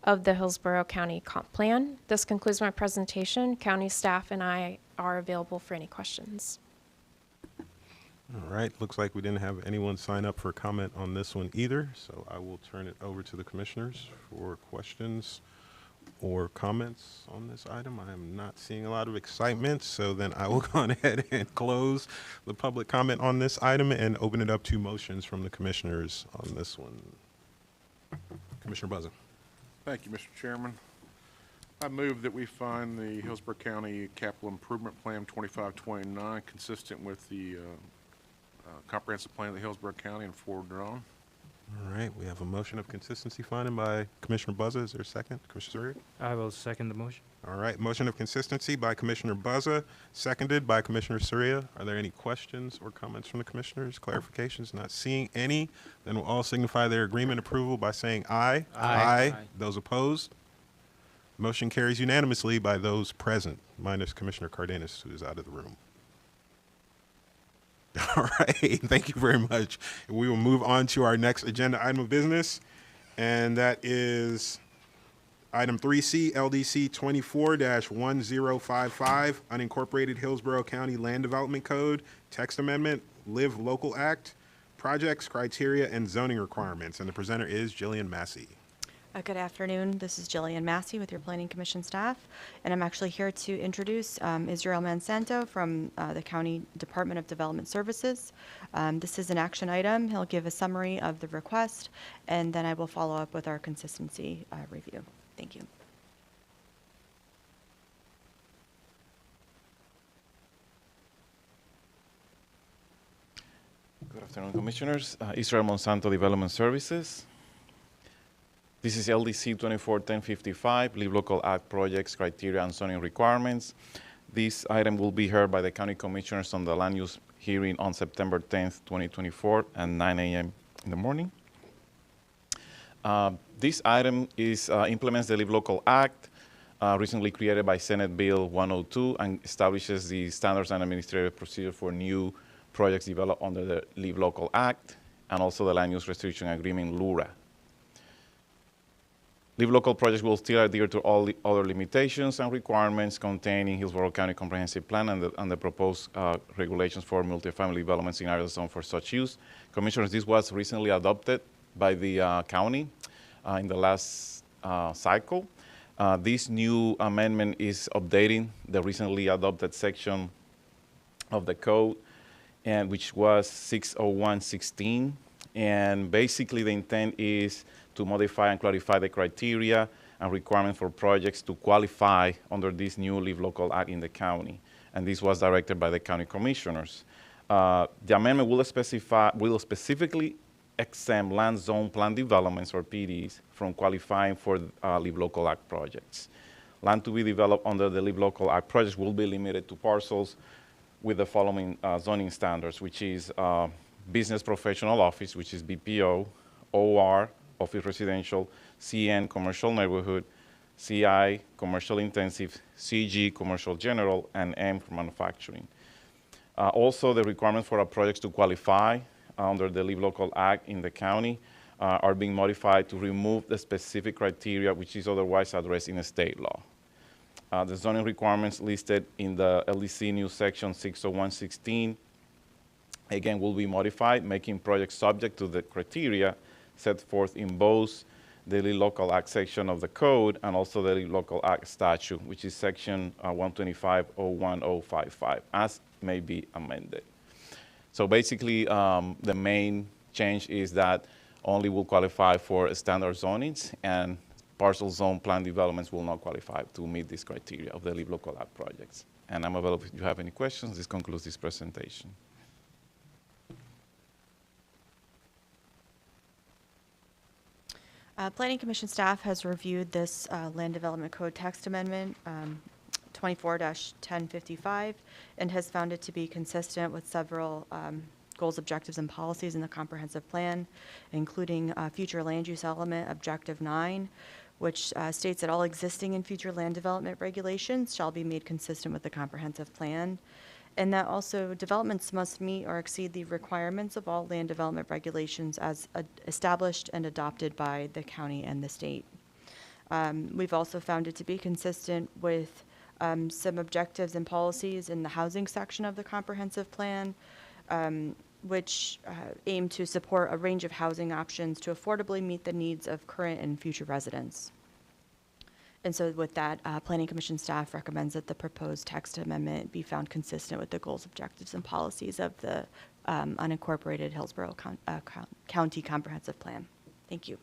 of the Hillsborough County Comp Plan. This concludes my presentation. County staff and I are available for any questions. All right, looks like we didn't have anyone sign up for comment on this one either, so I will turn it over to the commissioners for questions or comments on this item. I am not seeing a lot of excitement, so then I will go ahead and close the public comment on this item and open it up to motions from the commissioners on this one. Commissioner Buzza. Thank you, Mr. Chairman. I move that we find the Hillsborough County Capital Improvement Plan 2529 consistent with the comprehensive plan of the Hillsborough County and forwarded on. All right, we have a motion of consistency finding by Commissioner Buzza. Is there a second? Commissioner Surya? I will second the motion. All right, motion of consistency by Commissioner Buzza, seconded by Commissioner Surya. Are there any questions or comments from the commissioners, clarifications? Not seeing any, then we'll all signify their agreement approval by saying aye. Aye. Those opposed? Motion carries unanimously by those present, minus Commissioner Cardenas, who is out of the room. All right, thank you very much. We will move on to our next agenda item of business, and that is item 3C, LDC 24-1055, Unincorporated Hillsborough County Land Development Code, Text Amendment, Live Local Act, Projects, Criteria, and Zoning Requirements. And the presenter is Jillian Massey. Good afternoon. This is Jillian Massey with your Planning Commission staff, and I'm actually here to introduce Israel Monsanto from the County Department of Development Services. This is an action item. He'll give a summary of the request, and then I will follow up with our consistency review. Thank you. Good afternoon, Commissioners. Israel Monsanto Development Services. This is LDC 24-1055, Live Local Act Projects, Criteria, and Zoning Requirements. This item will be heard by the County Commissioners on the land use hearing on September 10th, 2024, at 9 a.m. in the morning. This item implements the Live Local Act, recently created by Senate Bill 102, and establishes the standards and administrative procedure for new projects developed under the Live Local Act, and also the Land Use Restriction Agreement, LURA. Live Local projects will still adhere to all the other limitations and requirements contained in Hillsborough County Comprehensive Plan and the proposed regulations for multifamily developments in areas zoned for such use. Commissioners, this was recently adopted by the county in the last cycle. This new amendment is updating the recently adopted section of the code, and which was 60116. And basically the intent is to modify and clarify the criteria and requirements for projects to qualify under this new Live Local Act in the county. And this was directed by the county commissioners. The amendment will specifically exempt land zone plan developments, or PDs, from qualifying for Live Local Act projects. Land to be developed under the Live Local Act projects will be limited to parcels with the following zoning standards, which is business professional office, which is BPO, OR, office residential, CN, commercial neighborhood, CI, commercial intensive, CG, commercial general, and M for manufacturing. Also, the requirements for our projects to qualify under the Live Local Act in the county are being modified to remove the specific criteria which is otherwise addressed in a state law. The zoning requirements listed in the LDC new section 60116 again will be modified, making projects subject to the criteria set forth in both the Live Local Act section of the code and also the Live Local Act statute, which is section 125.01055, as may be amended. So basically, the main change is that only will qualify for standard zonings, and parcel zone plan developments will not qualify to meet this criteria of the Live Local Act projects. And I'm available if you have any questions. This concludes this presentation. Planning Commission staff has reviewed this Land Development Code text amendment 24-1055 and has found it to be consistent with several goals, objectives, and policies in the comprehensive plan, including future land use element objective 9, which states that all existing and future land development regulations shall be made consistent with the comprehensive plan, and that also developments must meet or exceed the requirements of all land development regulations as established and adopted by the county and the state. We've also found it to be consistent with some objectives and policies in the housing section of the comprehensive plan, which aim to support a range of housing options to affordably meet the needs of current and future residents. And so with that, Planning Commission staff recommends that the proposed text amendment be found consistent with the goals, objectives, and policies of the unincorporated Hillsborough County Comprehensive Plan. Thank you.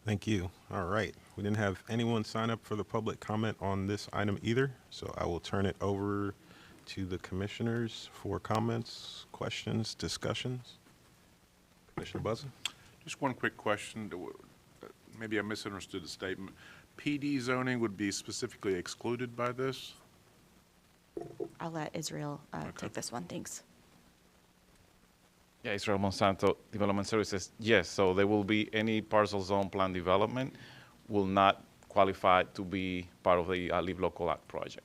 Thank you. All right. We didn't have anyone sign up for the public comment on this item either, so I will turn it over to the commissioners for comments, questions, discussions. Commissioner Buzza? Just one quick question. Maybe I misunderstood the statement. PD zoning would be specifically excluded by this? I'll let Israel take this one. Thanks. Yeah, Israel Monsanto Development Services, yes. So there will be any parcel zone plan development will not qualify to be part of the Live Local Act project.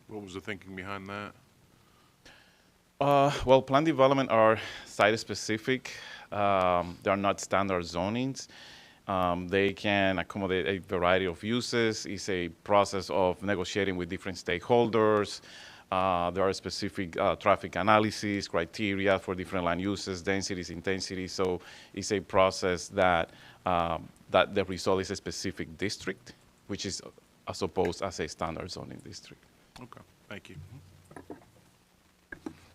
What was the thinking behind that? Well, plan development are site-specific. They are not standard zonings. They can accommodate a variety of uses. It's a process of negotiating with different stakeholders. There are specific traffic analysis criteria for different land uses, densities, intensity. So it's a process that that the result is a specific district, which is as opposed as a standard zoning district. Okay, thank you.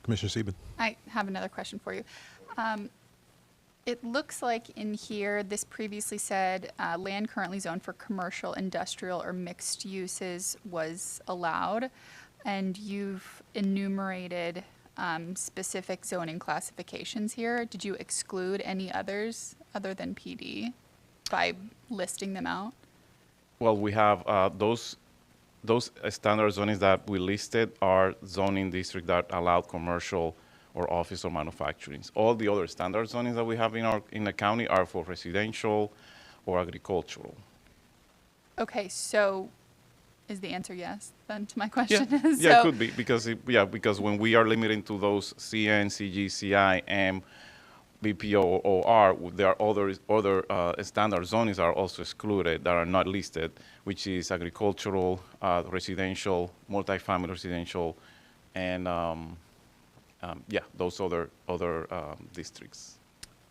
Commissioner Sieben. I have another question for you. It looks like in here, this previously said land currently zoned for commercial, industrial, or mixed uses was allowed, and you've enumerated specific zoning classifications here. Did you exclude any others other than PD by listing them out? Well, we have those standard zonings that we listed are zoning districts that allow commercial or office or manufacturing. All the other standard zonings that we have in the county are for residential or agricultural. Okay, so is the answer yes then to my question? Yeah, So, yeah, it could be because when we are limiting to those CN, CG, CI, M, BPO, or OR, there are other standard zonings are also excluded that are not listed, which is agricultural, residential, multifamily residential, and those other districts.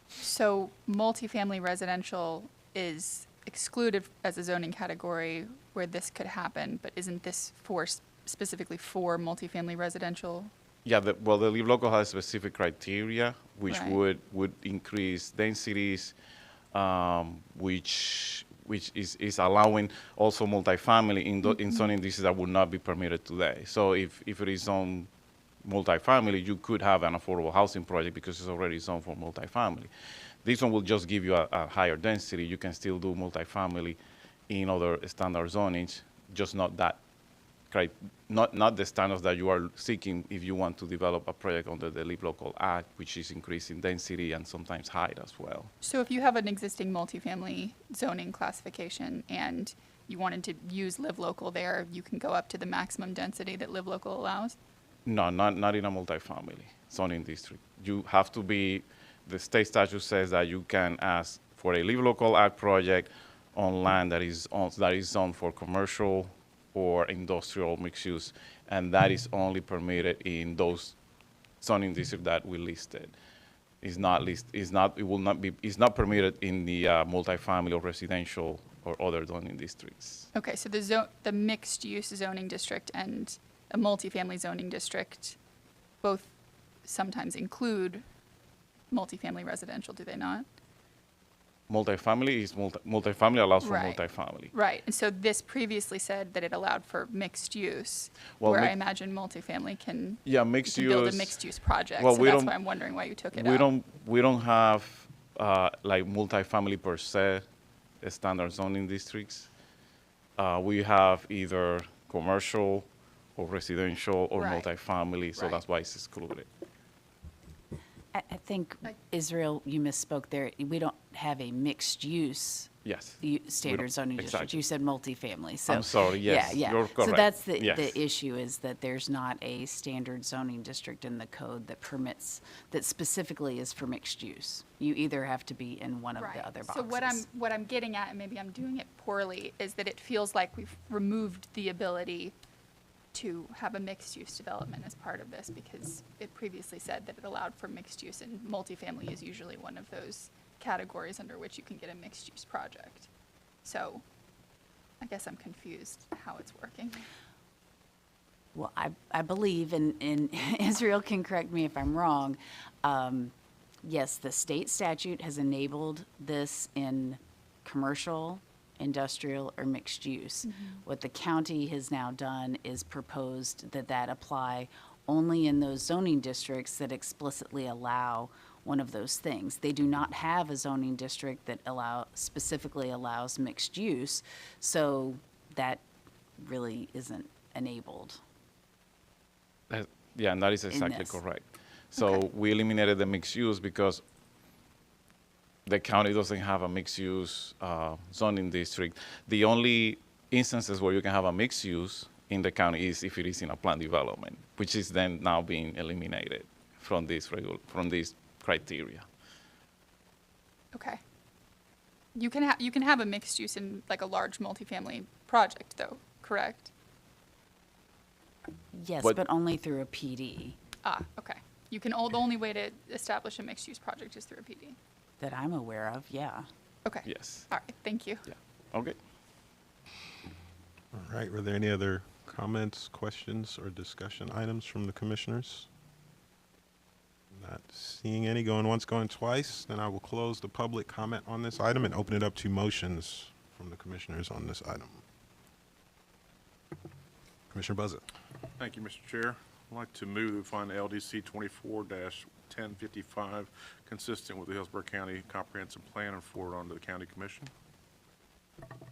So multifamily residential is excluded as a zoning category where this could happen, but isn't this specifically for multifamily residential? Yeah, the Live Local has specific criteria which Right. would increase densities, which is allowing also multifamily in zoning districts that would not be permitted today. So if it is zoned multifamily, you could have an affordable housing project because it's already zoned for multifamily. This one will just give you a higher density. You can still do multifamily in other standard zonings, just not that, not the standards that you are seeking if you want to develop a project under the Live Local Act, which is increasing density and sometimes height as well. So if you have an existing multifamily zoning classification and you wanted to use Live Local there, you can go up to the maximum density that Live Local allows? No, not in a multifamily zoning district. You have to be, the state statute says that you can ask for a Live Local Act project on land that is zoned for commercial or industrial mixed use, and that is only permitted in those zoning districts that we listed. It's not permitted in the multifamily or residential or other zoning districts. Okay, so the mixed-use zoning district and a multifamily zoning district both sometimes include multifamily residential, do they not? Multifamily allows for Right. multifamily. Right, and so this previously said that it allowed for mixed use, Well, where I imagine multifamily can mixed can build a use. mixed use project. Well, So we that's don't- why I'm wondering why you took it We out. don't have like multifamily per se, standard zoning districts. We have either commercial or residential or Right. multifamily, so Right. that's why it's excluded. I think, Israel, you misspoke there. We don't have a mixed-use Yes. standard zoning district. exactly. You said multifamily, so. I'm sorry, yes, Yeah, yeah. you're So correct. that's the Yes. issue, is that there's not a standard zoning district in the code that permits, that specifically is for mixed use. You either have to be in one of the other boxes. So what I'm getting at, and maybe I'm doing it poorly, is that it feels like we've removed the ability to have a mixed-use development as part of this, because it previously said that it allowed for mixed use, and multifamily is usually one of those categories under which you can get a mixed-use project. So I guess I'm confused how it's working. Well, I believe, and Israel can correct me if I'm wrong, yes, the state statute has enabled this in commercial, industrial, or mixed use. What the county has now done is proposed that apply only in those zoning districts that explicitly allow one of those things. They do not have a zoning district that specifically allows mixed use, so that really isn't enabled. Yeah, and that is exactly this. correct. So we eliminated the mixed use because the county doesn't have a mixed use zoning district. The only instances where you can have a mixed use in the county is if it is in a planned development, which is then now being eliminated from this criteria. Okay. You can have a mixed use in like a large multifamily project, though, correct? Yes, But- but only through a PD Ah, okay. You can, the only way to establish a mixed use project is through a PD. that I'm aware of, yeah. Okay. Yes. All right, thank you. Yeah. Okay. All right, were there any other comments, questions, or discussion items from the commissioners? Not seeing any. Going once, going twice. Then I will close the public comment on this item and open it up to motions from the commissioners on this item. Commissioner Buzzard. Thank you, Mr. Chair. I'd like to move that we find LDC 24-1055 consistent with the Hillsborough County Comprehensive Plan and forward on to the County Commission.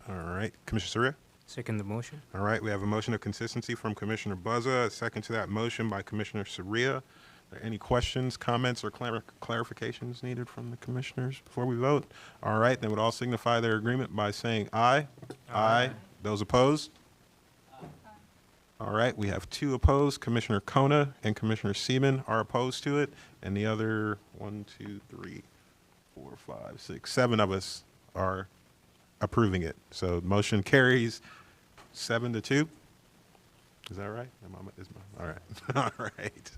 All right, Commissioner Surya. Second the motion. All right, we have a motion of consistency from Commissioner Buzza, a second to that motion by Commissioner Surya. Are there any questions, comments, or clarifications needed from the commissioners before we vote? All right, then would all signify their agreement by saying aye. Aye. Those opposed? All right, we have two opposed. Commissioner Kona and Commissioner Seaman are opposed to it, and the other 1, 2, 3, 4, 5, 6, 7 of us are approving it. So motion carries 7-2. Is that right? All right. All right.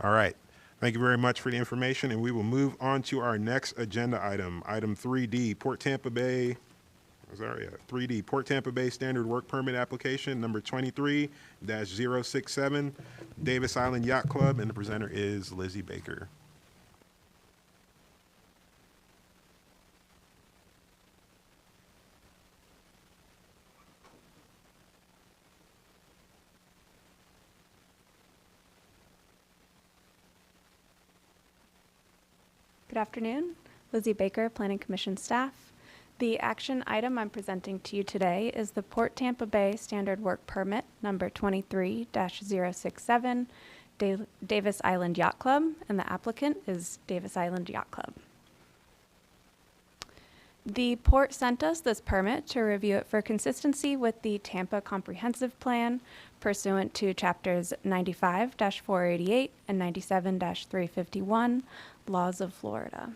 All right. Thank you very much for the information, and we will move on to our next agenda item, item 3D, Port Tampa Bay. 3D, Port Tampa Bay Standard Work Permit Application, number 23-067, Davis Island Yacht Club, and the presenter is Lizzie Baker. Good afternoon. Lizzie Baker, Planning Commission staff. The action item I'm presenting to you today is the Port Tampa Bay Standard Work Permit number 23-067, Davis Island Yacht Club, and the applicant is Davis Island Yacht Club. The port sent us this permit to review it for consistency with the Tampa Comprehensive Plan pursuant to Chapters 95-488 and 97-351, Laws of Florida.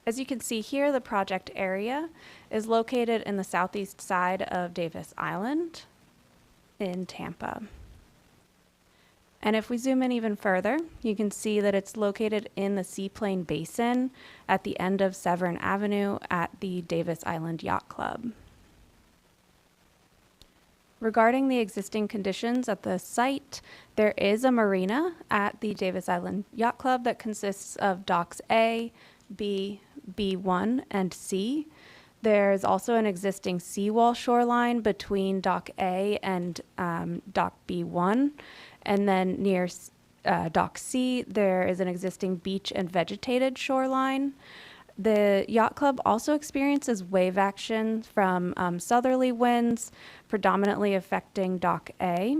As you can see here, the project area is located in the southeast side of Davis Island in Tampa. And if we zoom in even further, you can see that it's located in the Seaplane Basin at the end of Severn Avenue at the Davis Island Yacht Club. Regarding the existing conditions at the site, there is a marina at the Davis Island Yacht Club that consists of docks A, B, B1, and C. There's also an existing seawall shoreline between dock A and dock B1. And then near dock C, there is an existing beach and vegetated shoreline. The yacht club also experiences wave action from southerly winds, predominantly affecting dock A.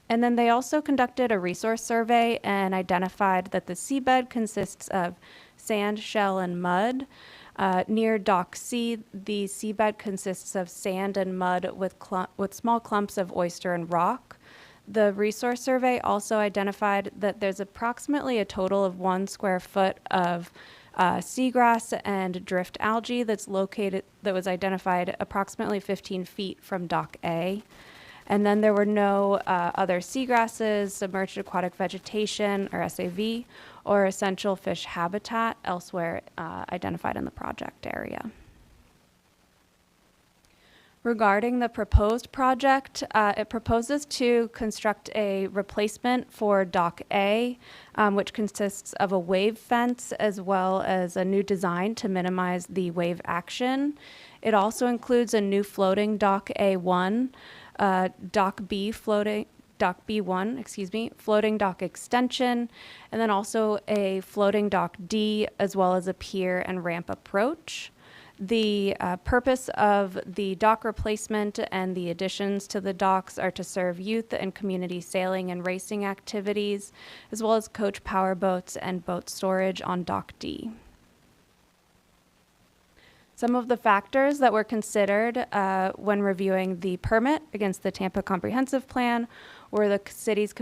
And then they also conducted a resource survey and identified that the seabed consists of sand, shell, and mud. Near dock C, the seabed consists of sand and mud with small clumps of oyster and rock. The resource survey also identified that there's approximately a total of 1 square foot of seagrass and drift algae that was identified approximately 15 feet from dock A. And then there were no other seagrasses, submerged aquatic vegetation, or SAV, or essential fish habitat elsewhere identified in the project area. Regarding the proposed project, it proposes to construct a replacement for Dock A, which consists of a wave fence as well as a new design to minimize the wave action. It also includes a new floating Dock A1, Dock B1, floating dock extension, and then also a floating Dock D, as well as a pier and ramp approach. The purpose of the dock replacement and the additions to the docks are to serve youth and community sailing and racing activities, as well as coach power boats and boat storage on Dock D. Some of the factors that were considered when reviewing the permit against the Tampa Comprehensive Plan were the city's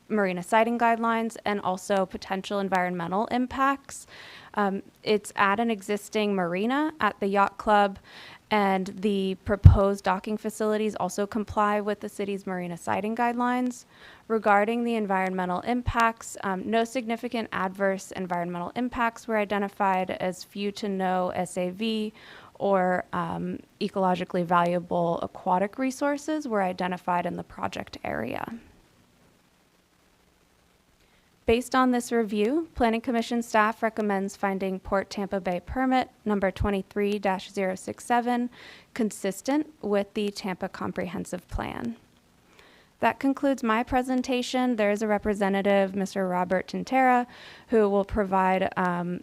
marina siting guidelines and also potential environmental impacts. It's at an existing marina at the yacht club, and the proposed docking facilities also comply with the city's marina siting guidelines. Regarding the environmental impacts, no significant adverse environmental impacts were identified, as few to no SAV or ecologically valuable aquatic resources were identified in the project area. Based on this review, Planning Commission staff recommends finding Port Tampa Bay permit number 23-067 consistent with the Tampa Comprehensive Plan. That concludes my presentation. There is a representative, Mr. Robert Tintera, who will provide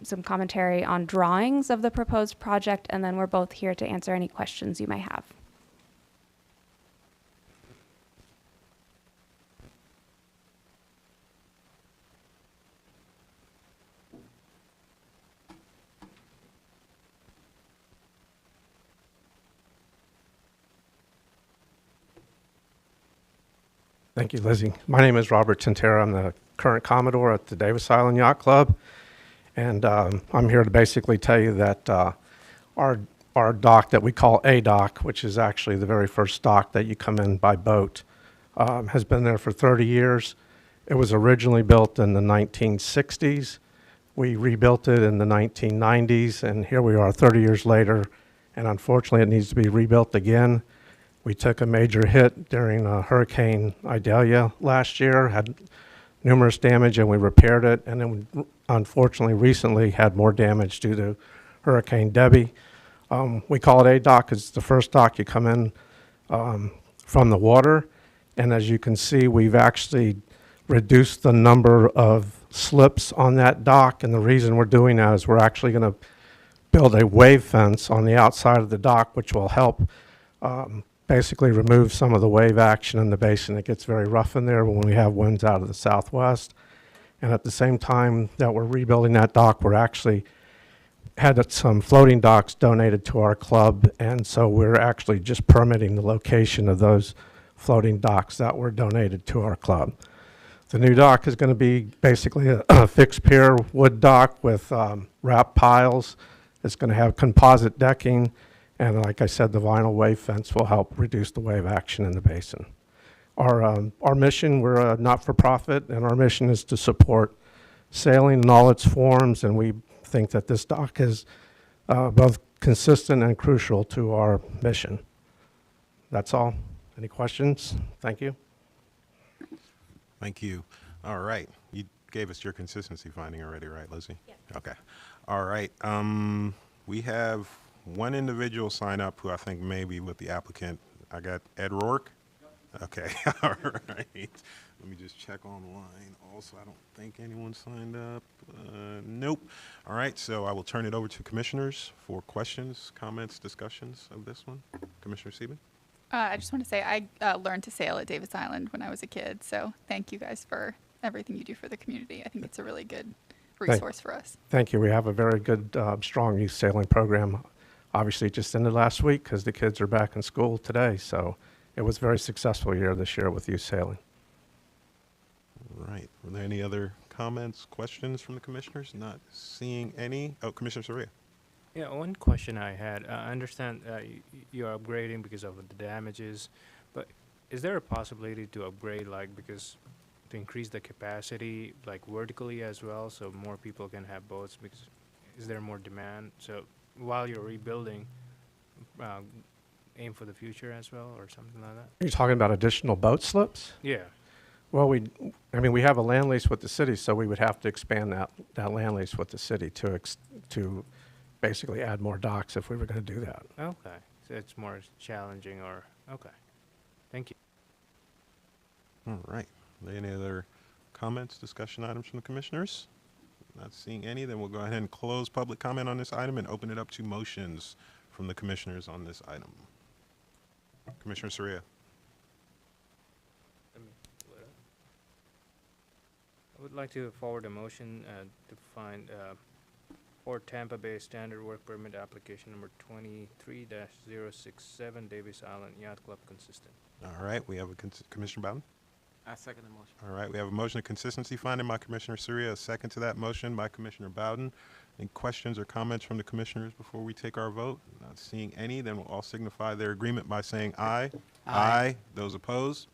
some commentary on drawings of the proposed project, and then we're both here to answer any questions you may have. Thank you, Lizzie. My name is Robert Tintera. I'm the current Commodore at the Davis Island Yacht Club. And I'm here to basically tell you that our dock that we call A dock, which is actually the very first dock that you come in by boat, has been there for 30 years. It was originally built in the 1960s. We rebuilt it in the 1990s, and here we are 30 years later, and unfortunately it needs to be rebuilt again. We took a major hit during Hurricane Idalia last year, had numerous damage, and we repaired it. And then we unfortunately recently had more damage due to Hurricane Debbie. We call it A dock because it's the first dock you come in from the water. And as you can see, we've actually reduced the number of slips on that dock, and the reason we're doing that is we're actually going to build a wave fence on the outside of the dock, which will help basically remove some of the wave action in the basin. It gets very rough in there when we have winds out of the southwest. And at the same time that we're rebuilding that dock, we're actually had some floating docks donated to our club, and so we're actually just permitting the location of those floating docks that were donated to our club. The new dock is going to be basically a fixed pier wood dock with wrap piles. It's going to have composite decking, and like I said, the vinyl wave fence will help reduce the wave action in the basin. Our mission, we're a not-for-profit, and our mission is to support sailing in all its forms, and we think that this dock is both consistent and crucial to our mission. That's all. Any questions? Thank you. Thank you. All right. You gave us your consistency finding already, right, Lizzie? Yeah. Okay. All right. We have one individual sign up who I think may be with the applicant. I got Ed Rourke. Okay. All right. Let me just check online. Also, I don't think anyone signed up. Nope. All right. So I will turn it over to commissioners for questions, comments, discussions of this one. Commissioner Sieben? I just want to say I learned to sail at Davis Island when I was a kid, so thank you guys for everything you do for the community. I think it's a really good resource for us. Thank you. We have a very good, strong youth sailing program. Obviously, it just ended last week because the kids are back in school today, so it was a very successful year this year with youth sailing. All right. Were there any other comments, questions from the commissioners? Not seeing any. Oh, Commissioner Soria. Yeah, one question I had. I understand you're upgrading because of the damages, but is there a possibility to upgrade, like, because to increase the capacity, like, vertically as well, so more people can have boats? Because is there more demand? So while you're rebuilding, aim for the future as well, or something like that? You're talking about additional boat slips? Yeah. Well, we have a land lease with the city, so we would have to expand that land lease with the city to basically add more docks if we were going to do that. Okay, so it's more challenging, or, okay. Thank you. All right. Are there any other comments, discussion items from the commissioners? Not seeing any, then we'll go ahead and close public comment on this item and open it up to motions from the commissioners on this item. Commissioner Soria. I would like to forward a motion to find for Tampa Bay Standard Work Permit application number 23-067 Davis Island Yacht Club consistent. All right, we have a Commissioner Bowden. I second the motion. All right, we have a motion of consistency finding by Commissioner Soria, a second to that motion by Commissioner Bowden. Any questions or comments from the commissioners before we take our vote? Not seeing any, then we'll all signify their agreement by saying aye. Aye. Those opposed?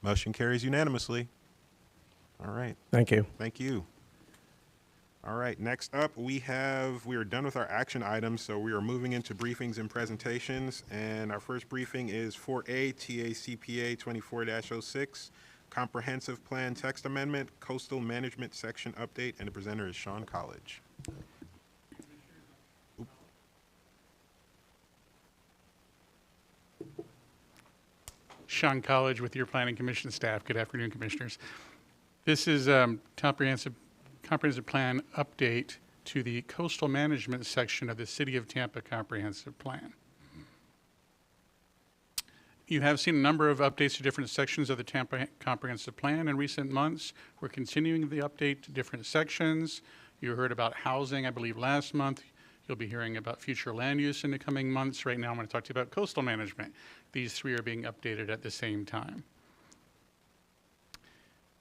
Motion carries unanimously. All right. Thank you. Thank you. All right, next up, we are done with our action items, so we are moving into briefings and presentations. And our first briefing is 4A, TACPA 24-06, Comprehensive Plan Text Amendment, Coastal Management Section Update, and the presenter is Sean College. Sean College with your Planning Commission staff. Good afternoon, Commissioners. This is comprehensive plan update to the coastal management section of the City of Tampa Comprehensive Plan. You have seen a number of updates to different sections of the Tampa Comprehensive Plan in recent months. We're continuing the update to different sections. You heard about housing, I believe, last month. You'll be hearing about future land use in the coming months. Right now, I'm going to talk to you about coastal management. These three are being updated at the same time.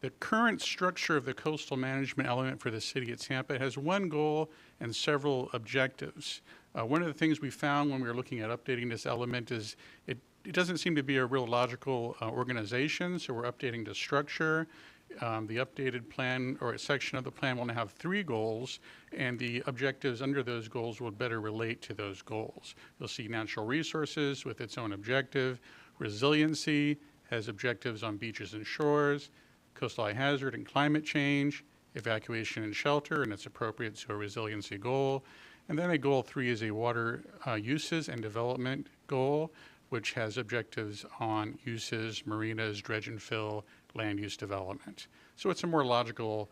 The current structure of the coastal management element for the City of Tampa has one goal and several objectives. One of the things we found when we were looking at updating this element is it doesn't seem to be a real logical organization, so we're updating the structure. The updated plan, or a section of the plan, will now have 3 goals, and the objectives under those goals will better relate to those goals. You'll see natural resources with its own objective. Resiliency has objectives on beaches and shores. Coastal high hazard and climate change, evacuation and shelter, and it's appropriate to a resiliency goal. And then a goal 3 is a water uses and development goal, which has objectives on uses, marinas, dredge and fill, land use development. So it's a more logical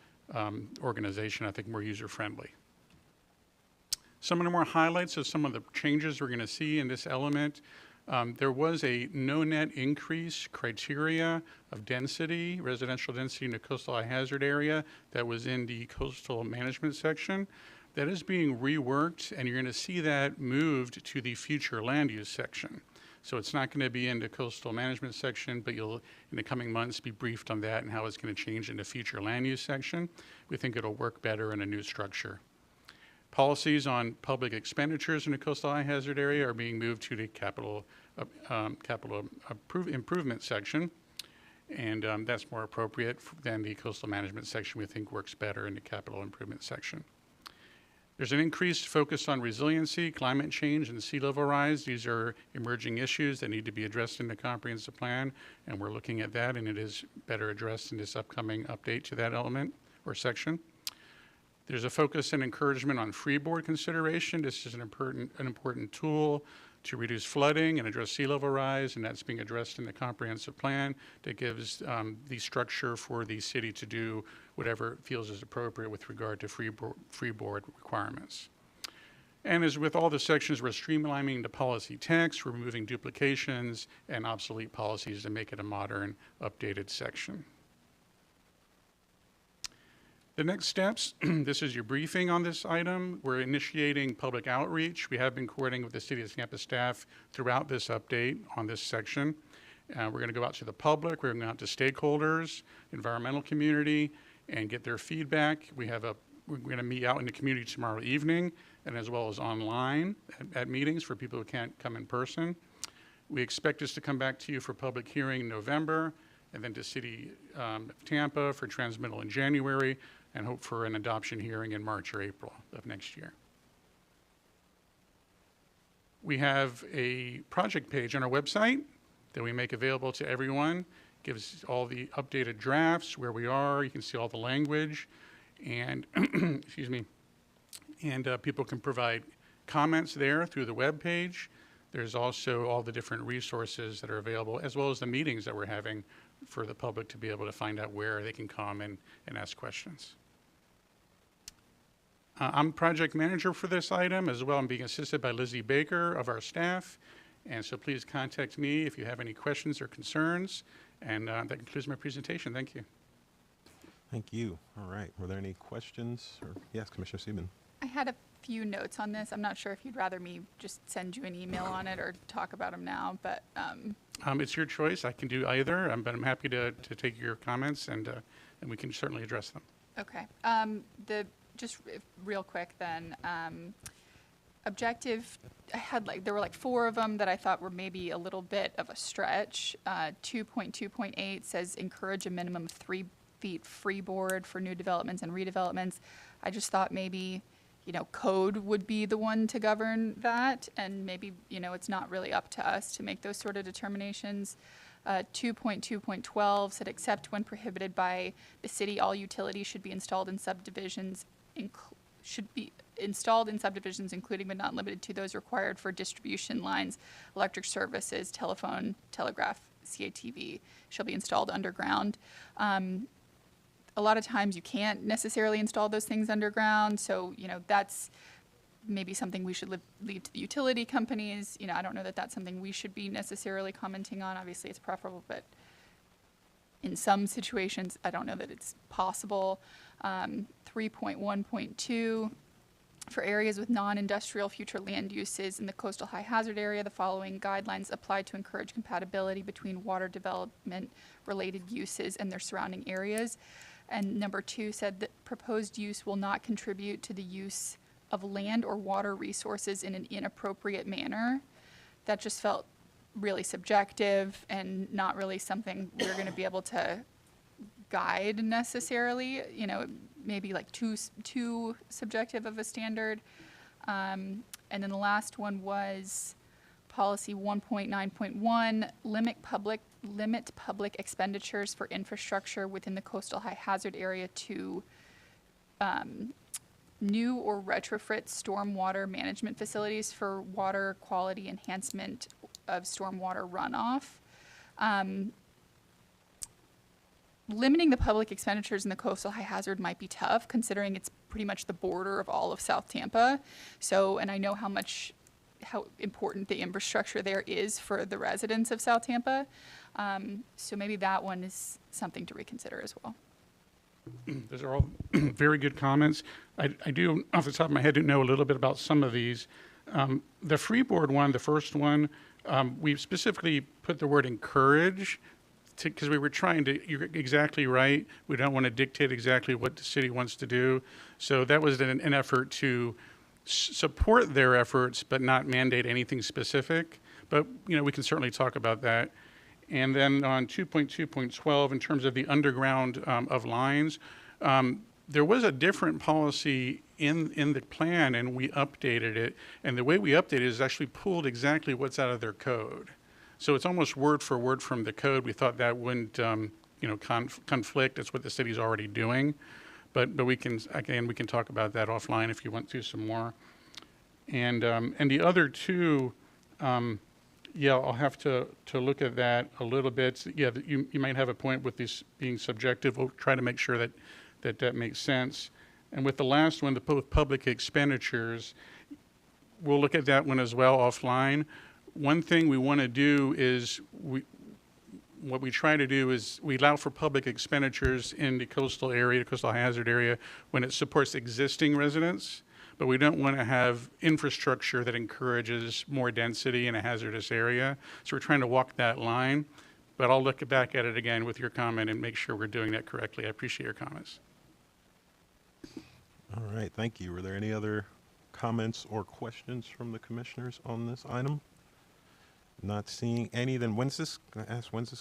organization, I think more user-friendly. Some of the more highlights of some of the changes we're going to see in this element. There was a no net increase criteria of density, residential density in the coastal high hazard area that was in the coastal management section. That is being reworked, and you're going to see that moved to the future land use section. So it's not going to be in the coastal management section, but you'll, in the coming months, be briefed on that and how it's going to change in the future land use section. We think it'll work better in a new structure. Policies on public expenditures in the coastal high hazard area are being moved to the capital improvement section, and that's more appropriate than the coastal management section. We think works better in the capital improvement section. There's an increased focus on resiliency, climate change, and sea level rise. These are emerging issues that need to be addressed in the comprehensive plan, and we're looking at that, and it is better addressed in this upcoming update to that element or section. There's a focus and encouragement on freeboard consideration. This is an important tool to reduce flooding and address sea level rise, and that's being addressed in the comprehensive plan that gives the structure for the city to do whatever it feels is appropriate with regard to freeboard requirements. And as with all the sections, we're streamlining the policy text, we're removing duplications and obsolete policies to make it a modern, updated section. The next steps, this is your briefing on this item. We're initiating public outreach. We have been coordinating with the City of Tampa staff throughout this update on this section. We're going to go out to the public. We're going to go out to stakeholders, environmental community, and get their feedback. We're going to meet out in the community tomorrow evening, and as well as online at meetings for people who can't come in person. We expect this to come back to you for public hearing in November, and then to City of Tampa for transmittal in January, and hope for an adoption hearing in March or April of next year. We have a project page on our website that we make available to everyone. Gives all the updated drafts, where we are. You can see all the language, and excuse me, and people can provide comments there through the web page. There's also all the different resources that are available, as well as the meetings that we're having for the public to be able to find out where they can come and ask questions. I'm project manager for this item as well. I'm being assisted by Lizzie Baker of our staff. And so please contact me if you have any questions or concerns. And that concludes my presentation. Thank you. Thank you. All right. Were there any questions? Or, yes, Commissioner Seaman. I had a few notes on this. I'm not sure if you'd rather me just send you an email on it or talk about them now, but it's your choice. I can do either, but I'm happy to take your comments, and we can certainly address them. okay. Just real quick then, objective, there were like 4 of them that I thought were maybe a little bit of a stretch. 2.2.8 says encourage a minimum of 3 feet freeboard for new developments and redevelopments. I just thought maybe, code would be the one to govern that, and maybe, it's not really up to us to make those sort of determinations. 2.2.12 said except when prohibited by the city, all utilities should be installed in subdivisions, including but not limited to those required for distribution lines, electric services, telephone, telegraph, CATV, shall be installed underground. A lot of times you can't necessarily install those things underground, so that's maybe something we should leave to the utility companies. I don't know that that's something we should be necessarily commenting on. Obviously, it's preferable, but in some situations, I don't know that it's possible. 3.1.2, for areas with non-industrial future land uses in the coastal high hazard area, the following guidelines apply to encourage compatibility between water development related uses and their surrounding areas. And number 2 said that proposed use will not contribute to the use of land or water resources in an inappropriate manner. That just felt really subjective and not really something we're going to be able to guide necessarily, maybe like too subjective of a standard. And then the last one was policy 1.9.1, limit public expenditures for infrastructure within the coastal high hazard area to new or retrofit stormwater management facilities for water quality enhancement of stormwater runoff. limiting the public expenditures in the coastal high hazard might be tough, considering it's pretty much the border of all of South Tampa. So, and I know how important the infrastructure there is for the residents of South Tampa. So maybe that one is something to reconsider as well. Those are all very good comments. I do, off the top of my head, know a little bit about some of these. The freeboard one, the first one, we specifically put the word encourage because we were trying to, you're exactly right, we don't want to dictate exactly what the city wants to do. So that was an effort to support their efforts but not mandate anything specific. But, we can certainly talk about that. And then on 2.2.12, in terms of the underground of lines, there was a different policy in the plan, and we updated it. And the way we updated it is actually pulled exactly what's out of their code. So it's almost word for word from the code. We thought that wouldn't, conflict. That's what the city's already doing. But we can talk about that offline if you want to some more. And the other two. Yeah, I'll have to look at that a little bit. Yeah, you might have a point with this being subjective. We'll try to make sure that makes sense. And with the last one, the public expenditures, we'll look at that one as well offline. One thing we want to do is what we try to do is we allow for public expenditures in the coastal area, coastal hazard area, when it supports existing residents. But we don't want to have infrastructure that encourages more density in a hazardous area. So we're trying to walk that line. But I'll look back at it again with your comment and make sure we're doing that correctly. I appreciate your comments. All right, thank you. Were there any other comments or questions from the commissioners on this item? Not seeing any, then when's this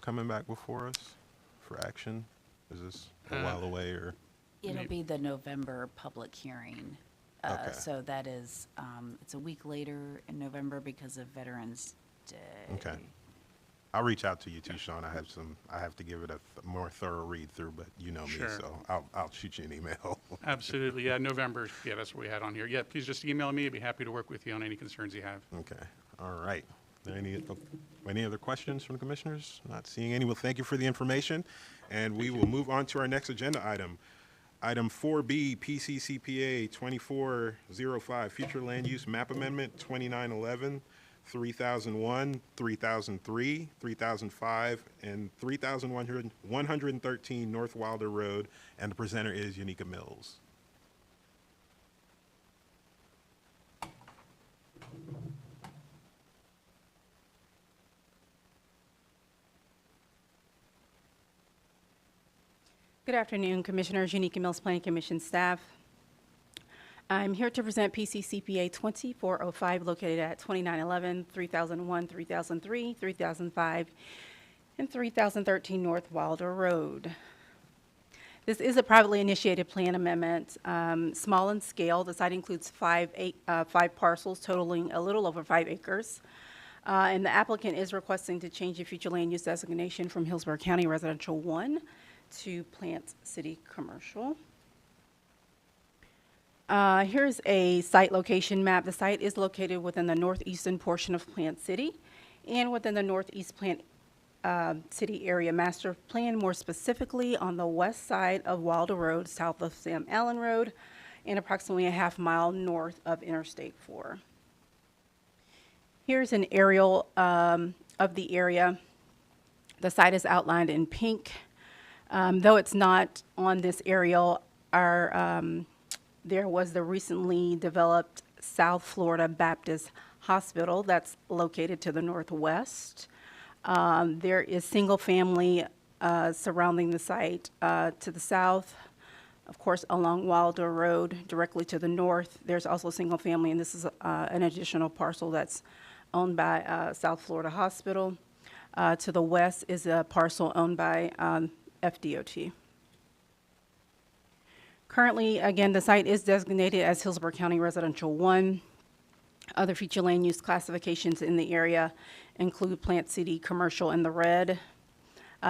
coming back before us for action? Is this a while away or? It'll be the November public hearing. Okay. So that is, it's a week later in November because of Veterans Day. Okay. I'll reach out to you too, Sean. I have to give it a more thorough read through, but you know me, Sure. so I'll shoot you an email. Absolutely, yeah, November, yeah, that's what we had on here. Yeah, please just email me. I'd be happy to work with you on any concerns you have. Okay, all right. Are there any other questions from the commissioners? Not seeing any. Well, thank you for the information, and we will move on to our next agenda item. Item 4B, PCCPA 2405, Future Land Use Map Amendment 2911, 3001, 3003, 3005, and 3113 North Wilder Road, and the presenter is Unica Mills. Good afternoon, Commissioners, Unica Mills Planning Commission staff. I'm here to present PCCPA 2405 located at 2911, 3001, 3003, 3005, and 3013 North Wilder Road. This is a privately initiated plan amendment, small in scale. The site includes five parcels totaling a little over 5 acres. And the applicant is requesting to change the future land use designation from Hillsborough County Residential 1 to Plant City Commercial. Here's a site location map. The site is located within the northeastern portion of Plant City and within the northeast Plant City area master plan, more specifically on the west side of Wilder Road, south of Sam Allen Road, and approximately a half mile north of Interstate 4. Here's an aerial of the area. The site is outlined in pink. Though it's not on this aerial, there was the recently developed South Florida Baptist Hospital that's located to the northwest. There is single family surrounding the site to the south. Of course, along Wilder Road, directly to the north, there's also single family, and this is an additional parcel that's owned by South Florida Hospital. To the west is a parcel owned by FDOT. Currently, again, the site is designated as Hillsborough County Residential 1. Other future land use classifications in the area include Plant City Commercial in the red.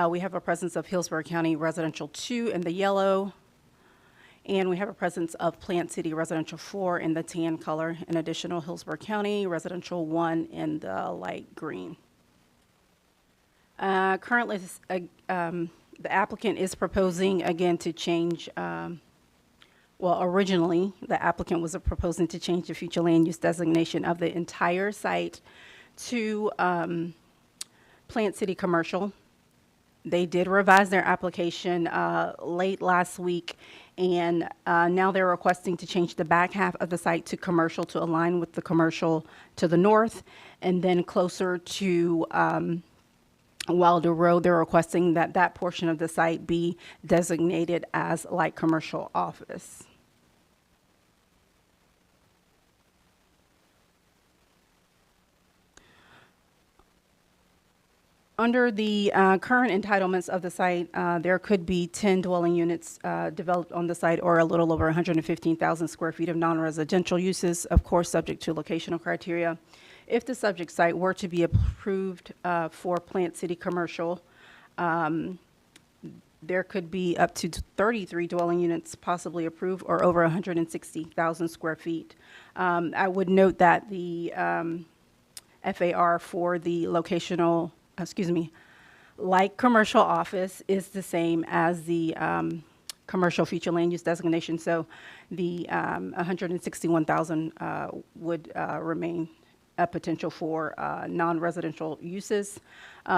We have a presence of Hillsborough County Residential 2 in the yellow. And we have a presence of Plant City Residential 4 in the tan color, and additional Hillsborough County Residential 1 in the light green. Currently, The applicant is proposing, again, to change, well, originally, the applicant was proposing to change the future land use designation of the entire site to Plant City Commercial. They did revise their application late last week, and now they're requesting to change the back half of the site to commercial to align with the commercial to the north, and then closer to Wilder Road, they're requesting that that portion of the site be designated as light commercial office. Under the current entitlements of the site, there could be 10 dwelling units developed on the site, or a little over 115,000 square feet of non-residential uses, of course, subject to locational criteria. If the subject site were to be approved for Plant City Commercial, there could be up to 33 dwelling units possibly approved, or over 160,000 square feet. I would note that the FAR for the light commercial office is the same as the commercial future land use designation. So the 161,000 would remain a potential for non-residential uses.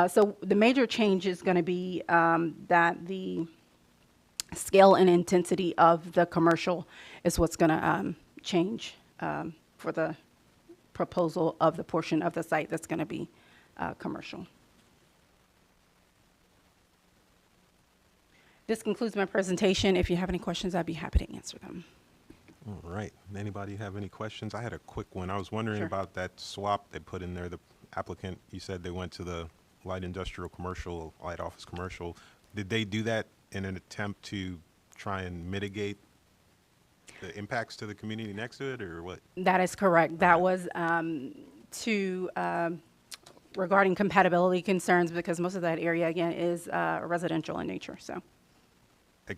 So the major change is going to be that the scale and intensity of the commercial is what's going to change for the proposal of the portion of the site that's going to be commercial. This concludes my presentation. If you have any questions, I'd be happy to answer them. All right. Anybody have any questions? I had a quick one. I was wondering Sure. about that swap they put in there. The applicant, you said they went to the light industrial commercial, light office commercial. Did they do that in an attempt to try and mitigate the impacts to the community next to it, or what? That is correct. That was regarding compatibility concerns, because most of that area, again, is residential in nature, so.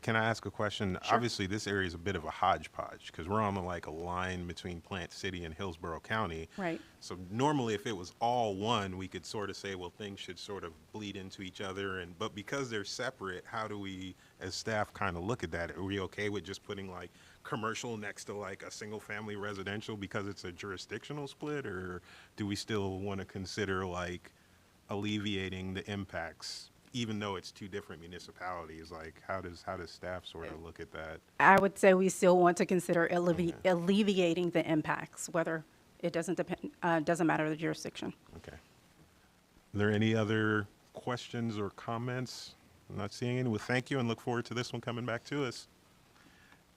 Can I ask a question? Sure. Obviously, this area is a bit of a hodgepodge because we're on like a line between Plant City and Hillsborough County. Right. So normally, if it was all one, we could sort of say, well, things should sort of bleed into each other. But because they're separate, how do we, as staff, kind of look at that? Are we okay with just putting like commercial next to like a single-family residential because it's a jurisdictional split, or do we still want to consider like alleviating the impacts? Even though it's two different municipalities, like how does staff sort of look at that? I would say we still want to consider alleviating the impacts, whether it doesn't matter the jurisdiction. Okay. Are there any other questions or comments? I'm not seeing any. Well, thank you, and look forward to this one coming back to us.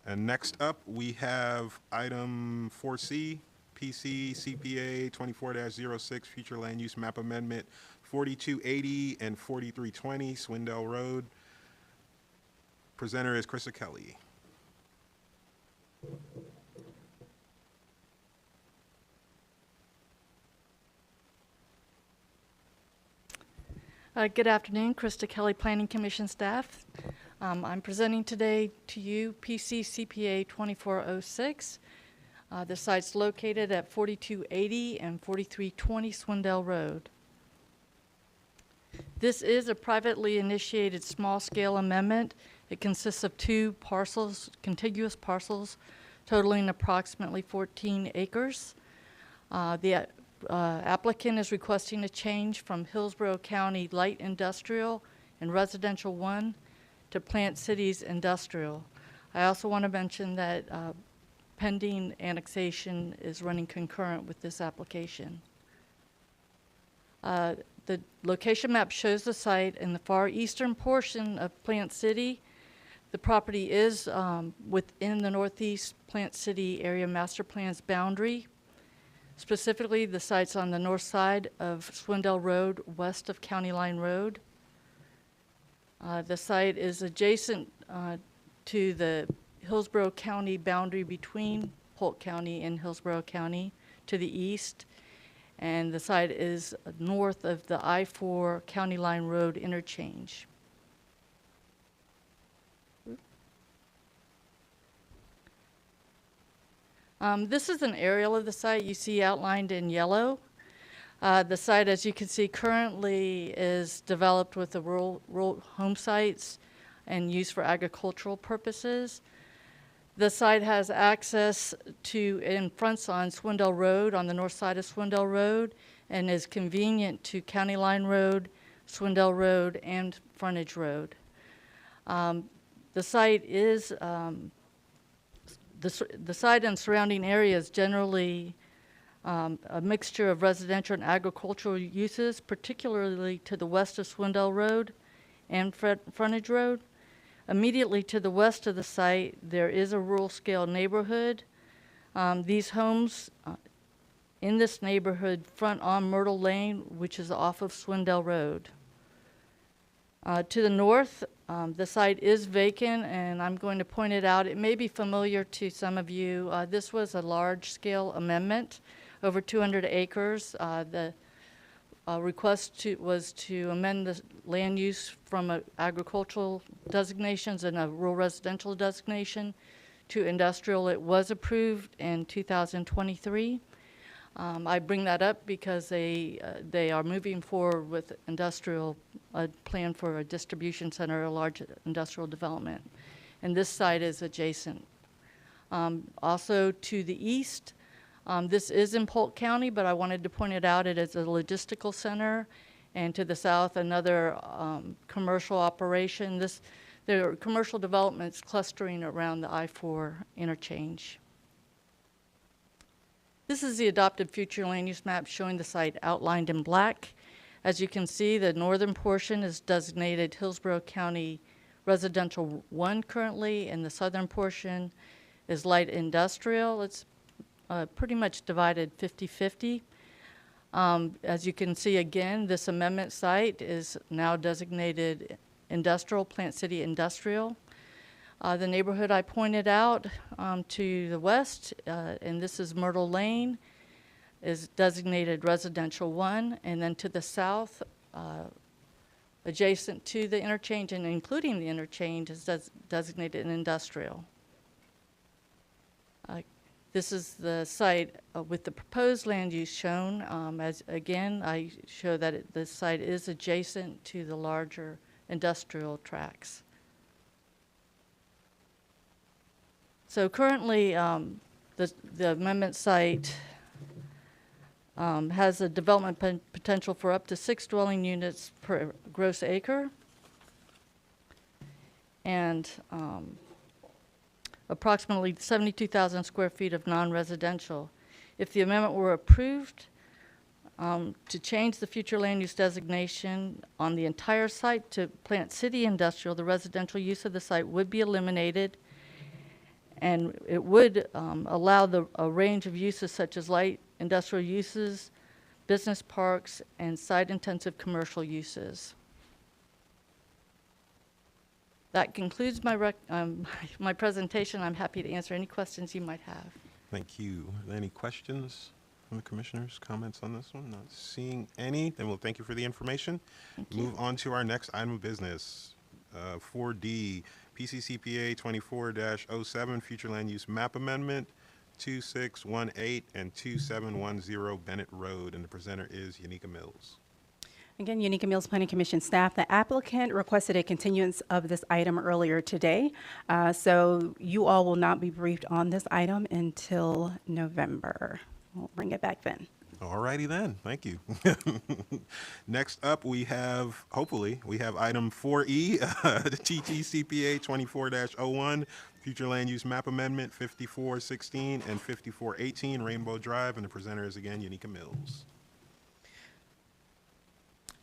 And next up, we have item 4C, PC CPA 24-06, Future Land Use Map Amendment, 4280 and 4320 Swindell Road. Presenter is Krista Kelly. Good afternoon, Krista Kelly, Planning Commission staff. I'm presenting today to you PC CPA 2406. The site's located at 4280 and 4320 Swindell Road. This is a privately initiated small-scale amendment. It consists of two parcels, contiguous parcels, totaling approximately 14 acres. The applicant is requesting a change from Hillsborough County Light Industrial and Residential 1 to Plant City's Industrial. I also want to mention that pending annexation is running concurrent with this application. The location map shows the site in the far eastern portion of Plant City. The property is within the Northeast Plant City Area Master Plan's boundary. Specifically, the site's on the north side of Swindell Road, west of County Line Road. The site is adjacent to the Hillsborough County boundary between Polk County and Hillsborough County to the east. And the site is north of the I-4 County Line Road interchange. This is an aerial of the site you see outlined in yellow. The site, as you can see, currently is developed with the rural home sites and used for agricultural purposes. The site has access to, in fronts on Swindell Road, on the north side of Swindell Road, and is convenient to County Line Road, Swindell Road, and Frontage Road. The site is, the site and surrounding area is generally a mixture of residential and agricultural uses, particularly to the west of Swindell Road and Frontage Road. Immediately to the west of the site, there is a rural scale neighborhood. These homes in this neighborhood front on Myrtle Lane, which is off of Swindell Road. To the north, the site is vacant, and I'm going to point it out. It may be familiar to some of you. This was a large-scale amendment, over 200 acres. The request was to amend the land use from agricultural designations and a rural residential designation to industrial. It was approved in 2023. I bring that up because they are moving forward with industrial, a plan for a distribution center, a large industrial development. And this site is adjacent. Also to the east, this is in Polk County, but I wanted to point it out. It is a logistical center. And to the south, another commercial operation. There are commercial developments clustering around the I-4 interchange. This is the adopted future land use map showing the site outlined in black. As you can see, the northern portion is designated Hillsborough County Residential 1 currently, and the southern portion is light industrial. It's pretty much divided 50-50. As you can see again, this amendment site is now designated industrial, Plant City Industrial. The neighborhood I pointed out to the west, and this is Myrtle Lane, is designated Residential 1, and then to the south, adjacent to the interchange and including the interchange, is designated an industrial. This is the site with the proposed land use shown. As again, I show that this site is adjacent to the larger industrial tracts. So currently, the amendment site has a development potential for up to 6 dwelling units per gross acre, and approximately 72,000 square feet of non-residential. If the amendment were approved, to change the future land use designation on the entire site to Plant City Industrial, the residential use of the site would be eliminated, and it would allow a range of uses such as light industrial uses, business parks, and site-intensive commercial uses. That concludes my presentation. I'm happy to answer any questions you might have. Thank you. Are there any questions from the commissioners, comments on this one? Not seeing any. Then we'll thank you for the information. Move on to our next item of business. 4D, PCCPA 24-07, Future Land Use Map Amendment, 2618 and 2710 Bennett Road. And the presenter is Yanika Mills. Again, Unica Mills Planning Commission staff. The applicant requested a continuance of this item earlier today, so you all will not be briefed on this item until November. We'll bring it back then. All righty then. Thank you. Next up, we have, hopefully, we have item 4E, the TTCPA 24-01, Future Land Use Map Amendment 5416 and 5418 Rainbow Drive, and the presenter is again Unica Mills.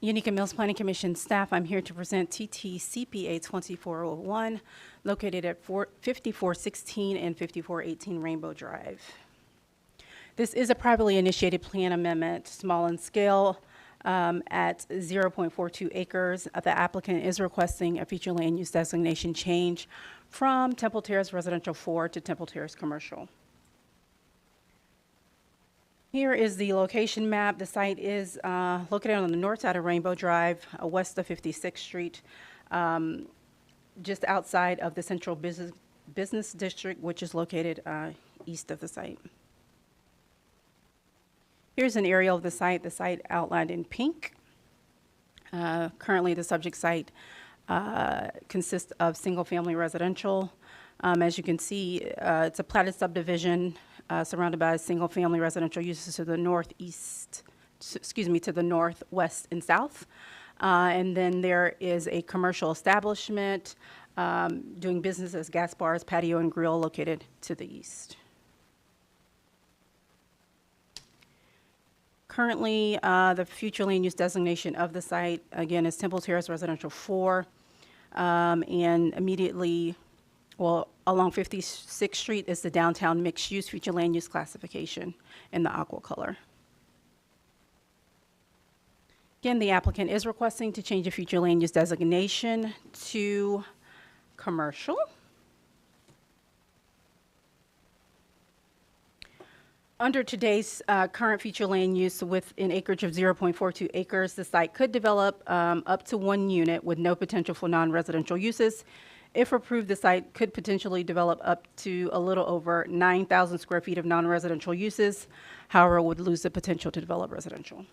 Unica Mills Planning Commission staff, I'm here to present TTCPA 2401, located at 5416 and 5418 Rainbow Drive. This is a privately initiated plan amendment, small in scale, at 0.42 acres. The applicant is requesting a future land use designation change from Temple Terrace Residential 4 to Temple Terrace Commercial. Here is the location map. The site is located on the north side of Rainbow Drive, west of 56th Street, just outside of the Central Business District, which is located east of the site. Here's an aerial of the site outlined in pink. Currently, the subject site consists of single-family residential. As you can see, it's a platted subdivision surrounded by single-family residential uses to the northeast, to the northwest and south. And then there is a commercial establishment doing business as gas bars, patio, and grill located to the east. Currently, the future land use designation of the site, again, is Temple Terrace Residential 4, and immediately, well, along 56th Street is the downtown mixed-use future land use classification in the aqua color. Again, the applicant is requesting to change the future land use designation to commercial. Under today's current future land use with an acreage of 0.42 acres, the site could develop up to 1 unit with no potential for non-residential uses. If approved, the site could potentially develop up to a little over 9,000 square feet of non-residential uses, however, would lose the potential to develop residential.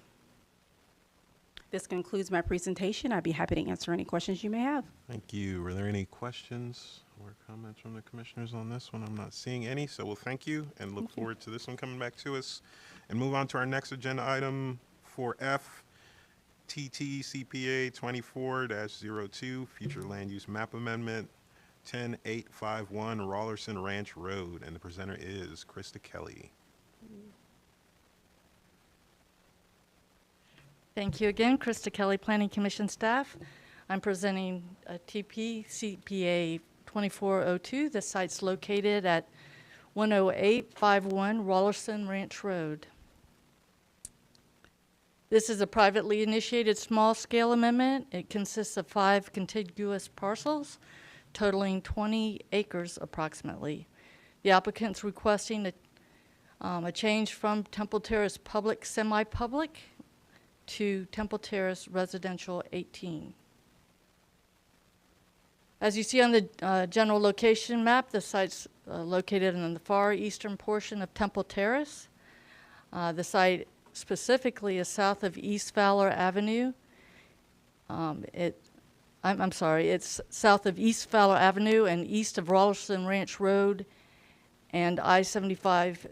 This concludes my presentation. I'd be happy to answer any questions you may have. Thank you. Were there any questions or comments from the commissioners on this one? I'm not seeing any, so we'll thank you and look forward to this one coming back to us. And move on to our next agenda item, 4F, TT CPA 24-02, Future Land Use Map Amendment, 10851 Rollerson Ranch Road. And the presenter is Krista Kelly. Thank you again, Krista Kelly, Planning Commission staff. I'm presenting TP CPA 2402. The site's located at 10851 Rollerson Ranch Road. This is a privately initiated small-scale amendment. It consists of 5 contiguous parcels totaling 20 acres approximately. The applicant's requesting a change from Temple Terrace Public Semi-Public to Temple Terrace Residential 18. As you see on the general location map, the site's located in the far eastern portion of Temple Terrace. The site specifically is south of East Fowler Avenue. I'm sorry, it's south of East Fowler Avenue and east of Rollerson Ranch Road and I-75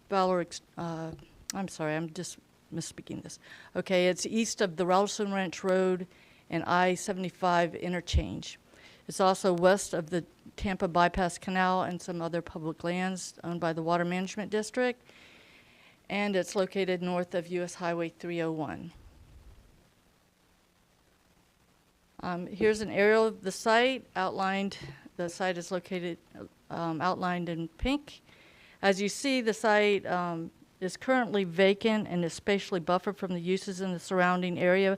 Fowler, I'm sorry, I'm just misspeaking this. Okay, it's east of the Rollerson Ranch Road and I-75 interchange. It's also west of the Tampa Bypass Canal and some other public lands owned by the Water Management District, and it's located north of US Highway 301. Here's an aerial of the site outlined. The site is located outlined in pink. As you see, the site is currently vacant and is spatially buffered from the uses in the surrounding area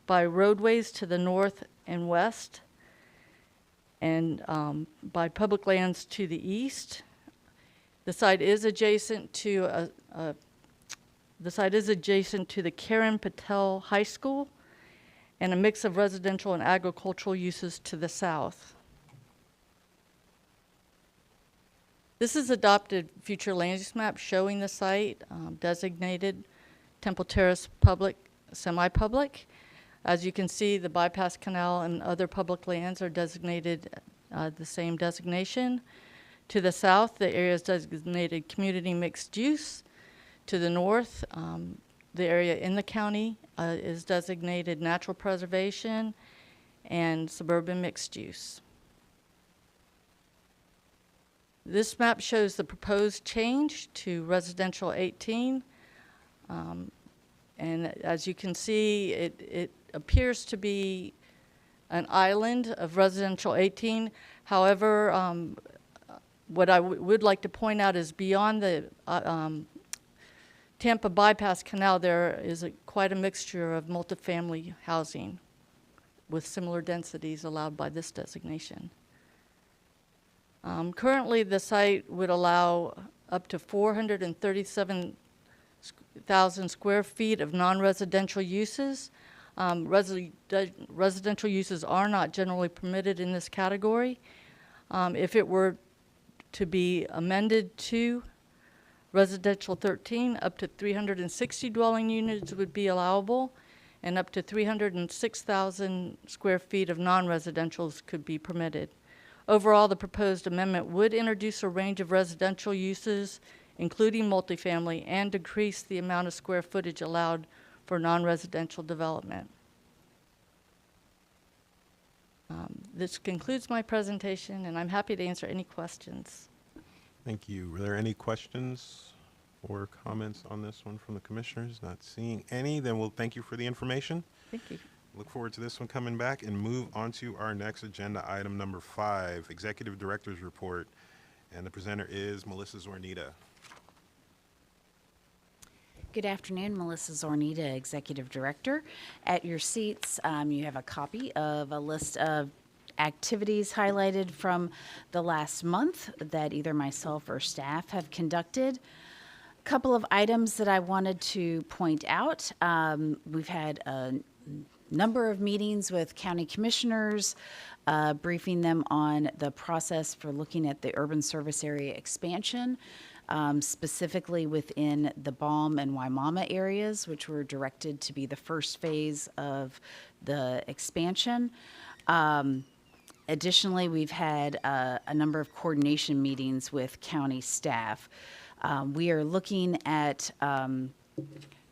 by roadways to the north and west and by public lands to the east. The site is adjacent to the Karen Patel High School and a mix of residential and agricultural uses to the south. This is adopted future land use map showing the site designated Temple Terrace Public, Semi-Public. As you can see, the Bypass Canal and other public lands are designated the same designation. To the south, the area is designated Community Mixed Use. To the north, the area in the county is designated Natural Preservation and Suburban Mixed Use. This map shows the proposed change to Residential 18. And as you can see, it appears to be an island of Residential 18. However, what I would like to point out is beyond the Tampa Bypass Canal, there is quite a mixture of multifamily housing with similar densities allowed by this designation. Currently, the site would allow up to 437,000 square feet of non-residential uses. Residential uses are not generally permitted in this category. If it were to be amended to Residential 13, up to 360 dwelling units would be allowable, and up to 306,000 square feet of non-residentials could be permitted. Overall, the proposed amendment would introduce a range of residential uses, including multifamily, and decrease the amount of square footage allowed for non-residential development. This concludes my presentation, and I'm happy to answer any questions. Thank you. Were there any questions or comments on this one from the commissioners? Not seeing any, then we'll thank you for the information. Thank you. Look forward to this one coming back and move on to our next agenda item, number 5, Executive Director's Report. And the presenter is Melissa Zornita. Good afternoon, Melissa Zornita, Executive Director. At your seats, you have a copy of a list of activities highlighted from the last month that either myself or staff have conducted. A couple of items that I wanted to point out. We've had a number of meetings with county commissioners, briefing them on the process for looking at the urban service area expansion, specifically within the Balm and Waimama areas, which were directed to be the first phase of the expansion. Additionally, we've had a number of coordination meetings with county staff. We are looking at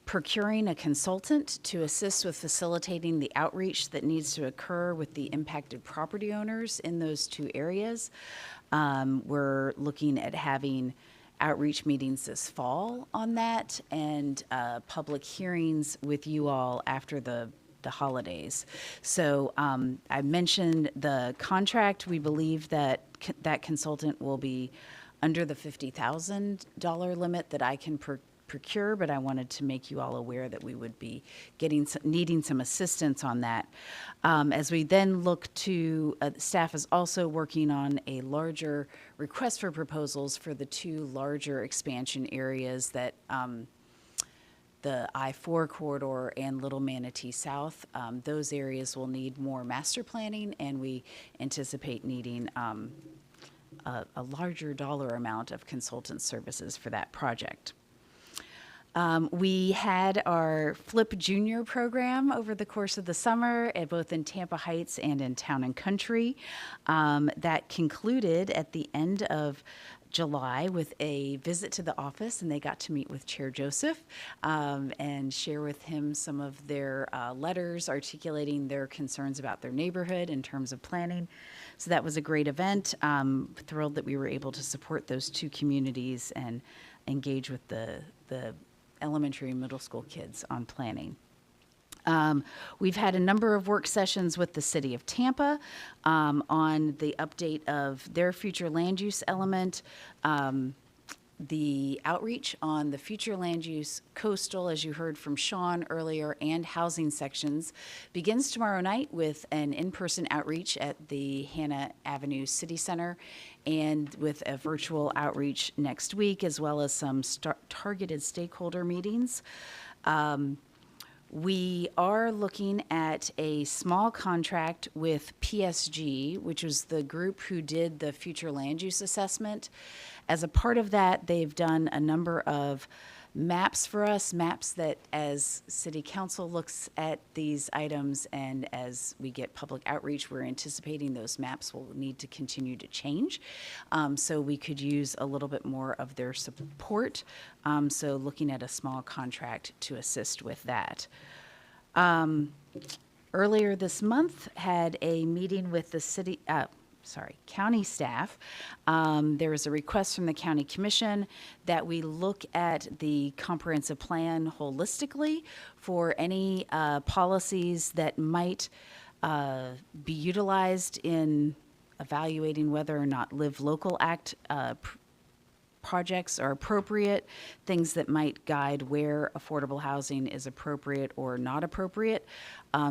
procuring a consultant to assist with facilitating the outreach that needs to occur with the impacted property owners in those two areas. We're looking at having outreach meetings this fall on that, and public hearings with you all after the holidays. So I mentioned the contract. We believe that that consultant will be under the $50,000 limit that I can procure, but I wanted to make you all aware that we would be needing some assistance on that. As we then look to, staff is also working on a larger request for proposals for the two larger expansion areas that the I-4 corridor and Little Manatee South. Those areas will need more master planning, and we anticipate needing a larger dollar amount of consultant services for that project. We had our Flip Junior program over the course of the summer, both in Tampa Heights and in Town and Country. That concluded at the end of July with a visit to the office, and they got to meet with Chair Joseph and share with him some of their letters articulating their concerns about their neighborhood in terms of planning. So that was a great event. Thrilled that we were able to support those two communities and engage with the elementary and middle school kids on planning. We've had a number of work sessions with the City of Tampa on the update of their future land use element, the outreach on the future land use coastal, as you heard from Sean earlier, and housing sections begins tomorrow night with an in-person outreach at the Hannah Avenue City Center, and with a virtual outreach next week, as well as some targeted stakeholder meetings. We are looking at a small contract with PSG, which was the group who did the future land use assessment. As a part of that, they've done a number of maps for us, maps that as City Council looks at these items and as we get public outreach, we're anticipating those maps will need to continue to change. So we could use a little bit more of their support. So looking at a small contract to assist with that. Earlier this month, had a meeting with the county staff. There was a request from the county commission that we look at the comprehensive plan holistically for any policies that might be utilized in evaluating whether or not Live Local Act projects are appropriate, things that might guide where affordable housing is appropriate or not appropriate.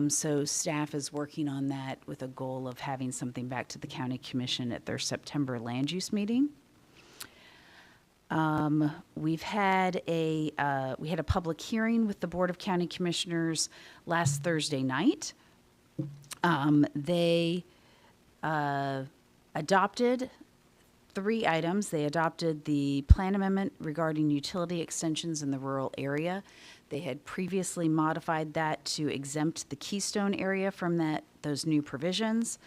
So staff is working on that with a goal of having something back to the county commission at their September land use meeting. We had a public hearing with the Board of County Commissioners last Thursday night. They adopted 3 items. They adopted the plan amendment regarding utility extensions in the rural area. They had previously modified that to exempt the Keystone area from those new provisions.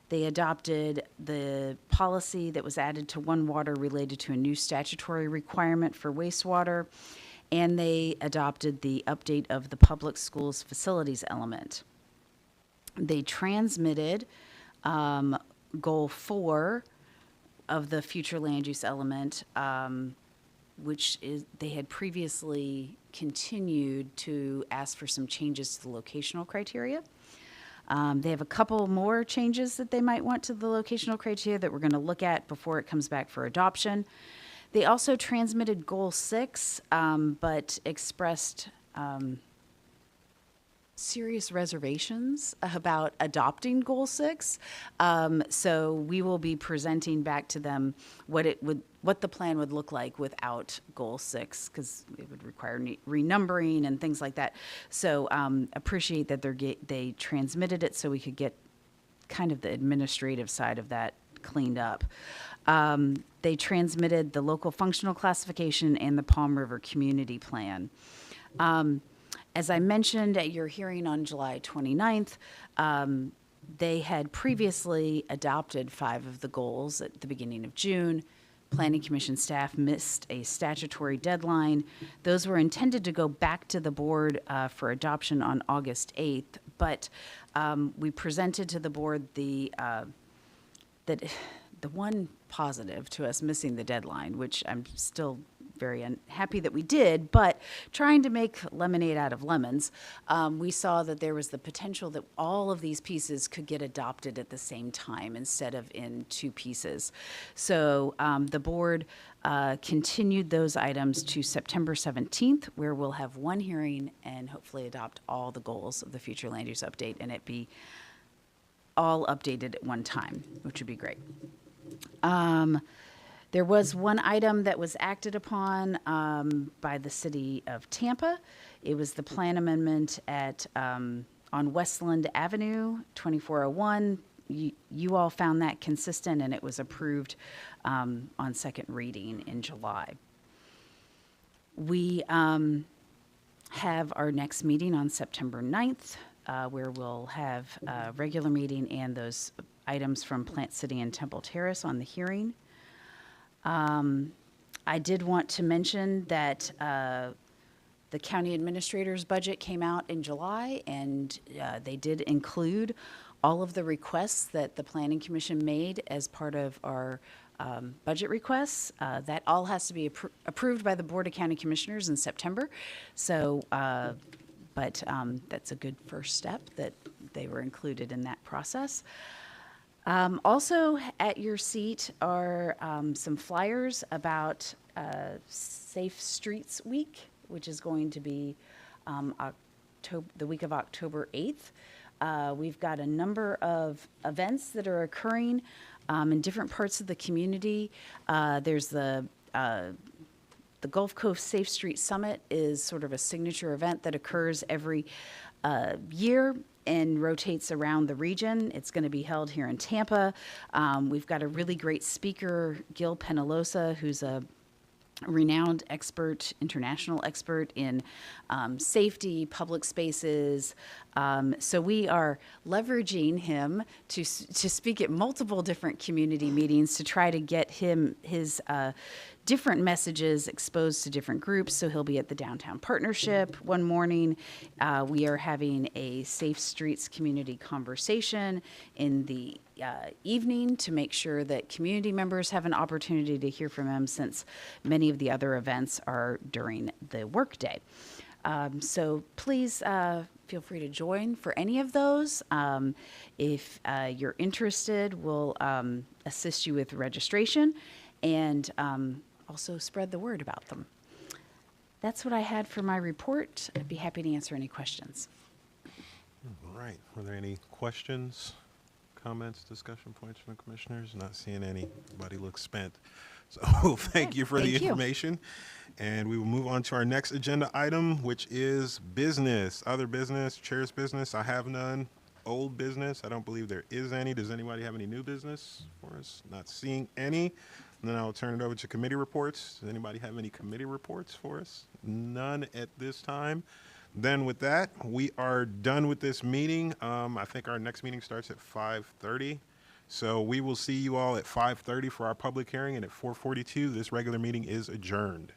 They adopted the policy that was added to One Water related to a new statutory requirement for wastewater, and they adopted the update of the public schools facilities element. They transmitted Goal 4 of the future land use element, which is they had previously continued to ask for some changes to the locational criteria. They have a couple more changes that they might want to the locational criteria that we're going to look at before it comes back for adoption. They also transmitted Goal 6, but expressed serious reservations about adopting Goal 6. So we will be presenting back to them what the plan would look like without Goal 6, because it would require renumbering and things like that. So appreciate that they transmitted it so we could get kind of the administrative side of that cleaned up. They transmitted the local functional classification and the Palm River Community Plan. As I mentioned at your hearing on July 29th, they had previously adopted 5 of the goals at the beginning of June. Planning Commission staff missed a statutory deadline. Those were intended to go back to the board for adoption on August 8th, but we presented to the board that the one positive to us missing the deadline, which I'm still very unhappy that we did, but trying to make lemonade out of lemons, we saw that there was the potential that all of these pieces could get adopted at the same time instead of in 2 pieces. So the board continued those items to September 17th, where we'll have 1 hearing and hopefully adopt all the goals of the future land use update and it be all updated at one time, which would be great. There was 1 item that was acted upon by the city of Tampa. It was the plan amendment on Westland Avenue, 2401. You all found that consistent, and it was approved on second reading in July. We have our next meeting on September 9th, where we'll have a regular meeting and those items from Plant City and Temple Terrace on the hearing. I did want to mention that the county administrator's budget came out in July, and they did include all of the requests that the Planning Commission made as part of our budget requests. That all has to be approved by the Board of County Commissioners in September. So, but that's a good first step that they were included in that process. Also at your seat are some flyers about Safe Streets Week, which is going to be the week of October 8th. We've got a number of events that are occurring in different parts of the community. There's the Gulf Coast Safe Street Summit is sort of a signature event that occurs every year and rotates around the region. It's going to be held here in Tampa. We've got a really great speaker, Gil Penalosa, who's a renowned expert, international expert in safety, public spaces. So we are leveraging him to speak at multiple different community meetings to try to get his different messages exposed to different groups. So he'll be at the Downtown Partnership one morning. We are having a Safe Streets community conversation in the evening to make sure that community members have an opportunity to hear from him, since many of the other events are during the workday. So please feel free to join for any of those. If you're interested, we'll assist you with registration and also spread the word about them. That's what I had for my report. I'd be happy to answer any questions. All right. Were there any questions, comments, discussion points from the commissioners? Not seeing anybody look spent. So thank you for the information. And we will move on to our next agenda item, which is business. Other business, chair's business. I have none. old business. I don't believe there is any. Does anybody have any new business for us? Not seeing any. And then I'll turn it over to committee reports. Does anybody have any committee reports for us? None at this time. Then with that, we are done with this meeting. I think our next meeting starts at 5:30. So we will see you all at 5:30 for our public hearing, and at 4:42, this regular meeting is adjourned.